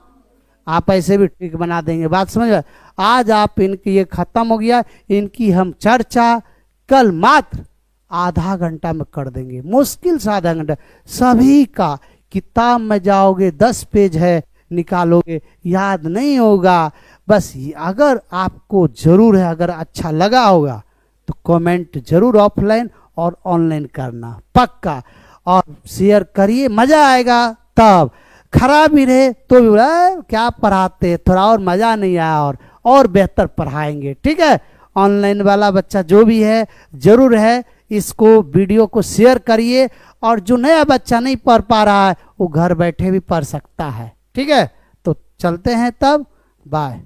आप ऐसे भी टिक बना देंगे। बात समझ में? आज आप इनकी ये खत्म हो गया, इनकी हम चर्चा कल मात्र आधा घंटा में कर देंगे, मुश्किल से आधा घंटा। सभी का किताब में जाओगे 10 पेज है, निकालोगे, याद नहीं होगा। बस अगर आपको जरूर है, अगर अच्छा लगा होगा तो कमेंट जरूर ऑफलाइन और ऑनलाइन करना पक्का, और शेयर करिए, मजा आएगा। तब खराब ही रहे तो भी बोला क्या पढ़ाते, थोड़ा और मजा नहीं आया, और बेहतर पढ़ाएंगे। ठीक है, ऑनलाइन वाला बच्चा जो भी है जरूर है, इसको वीडियो को शेयर करिए, और जो नया बच्चा नहीं पढ़ पा रहा है वो घर बैठे भी पढ़ सकता है। ठीक है, तो चलते हैं तब, बाय।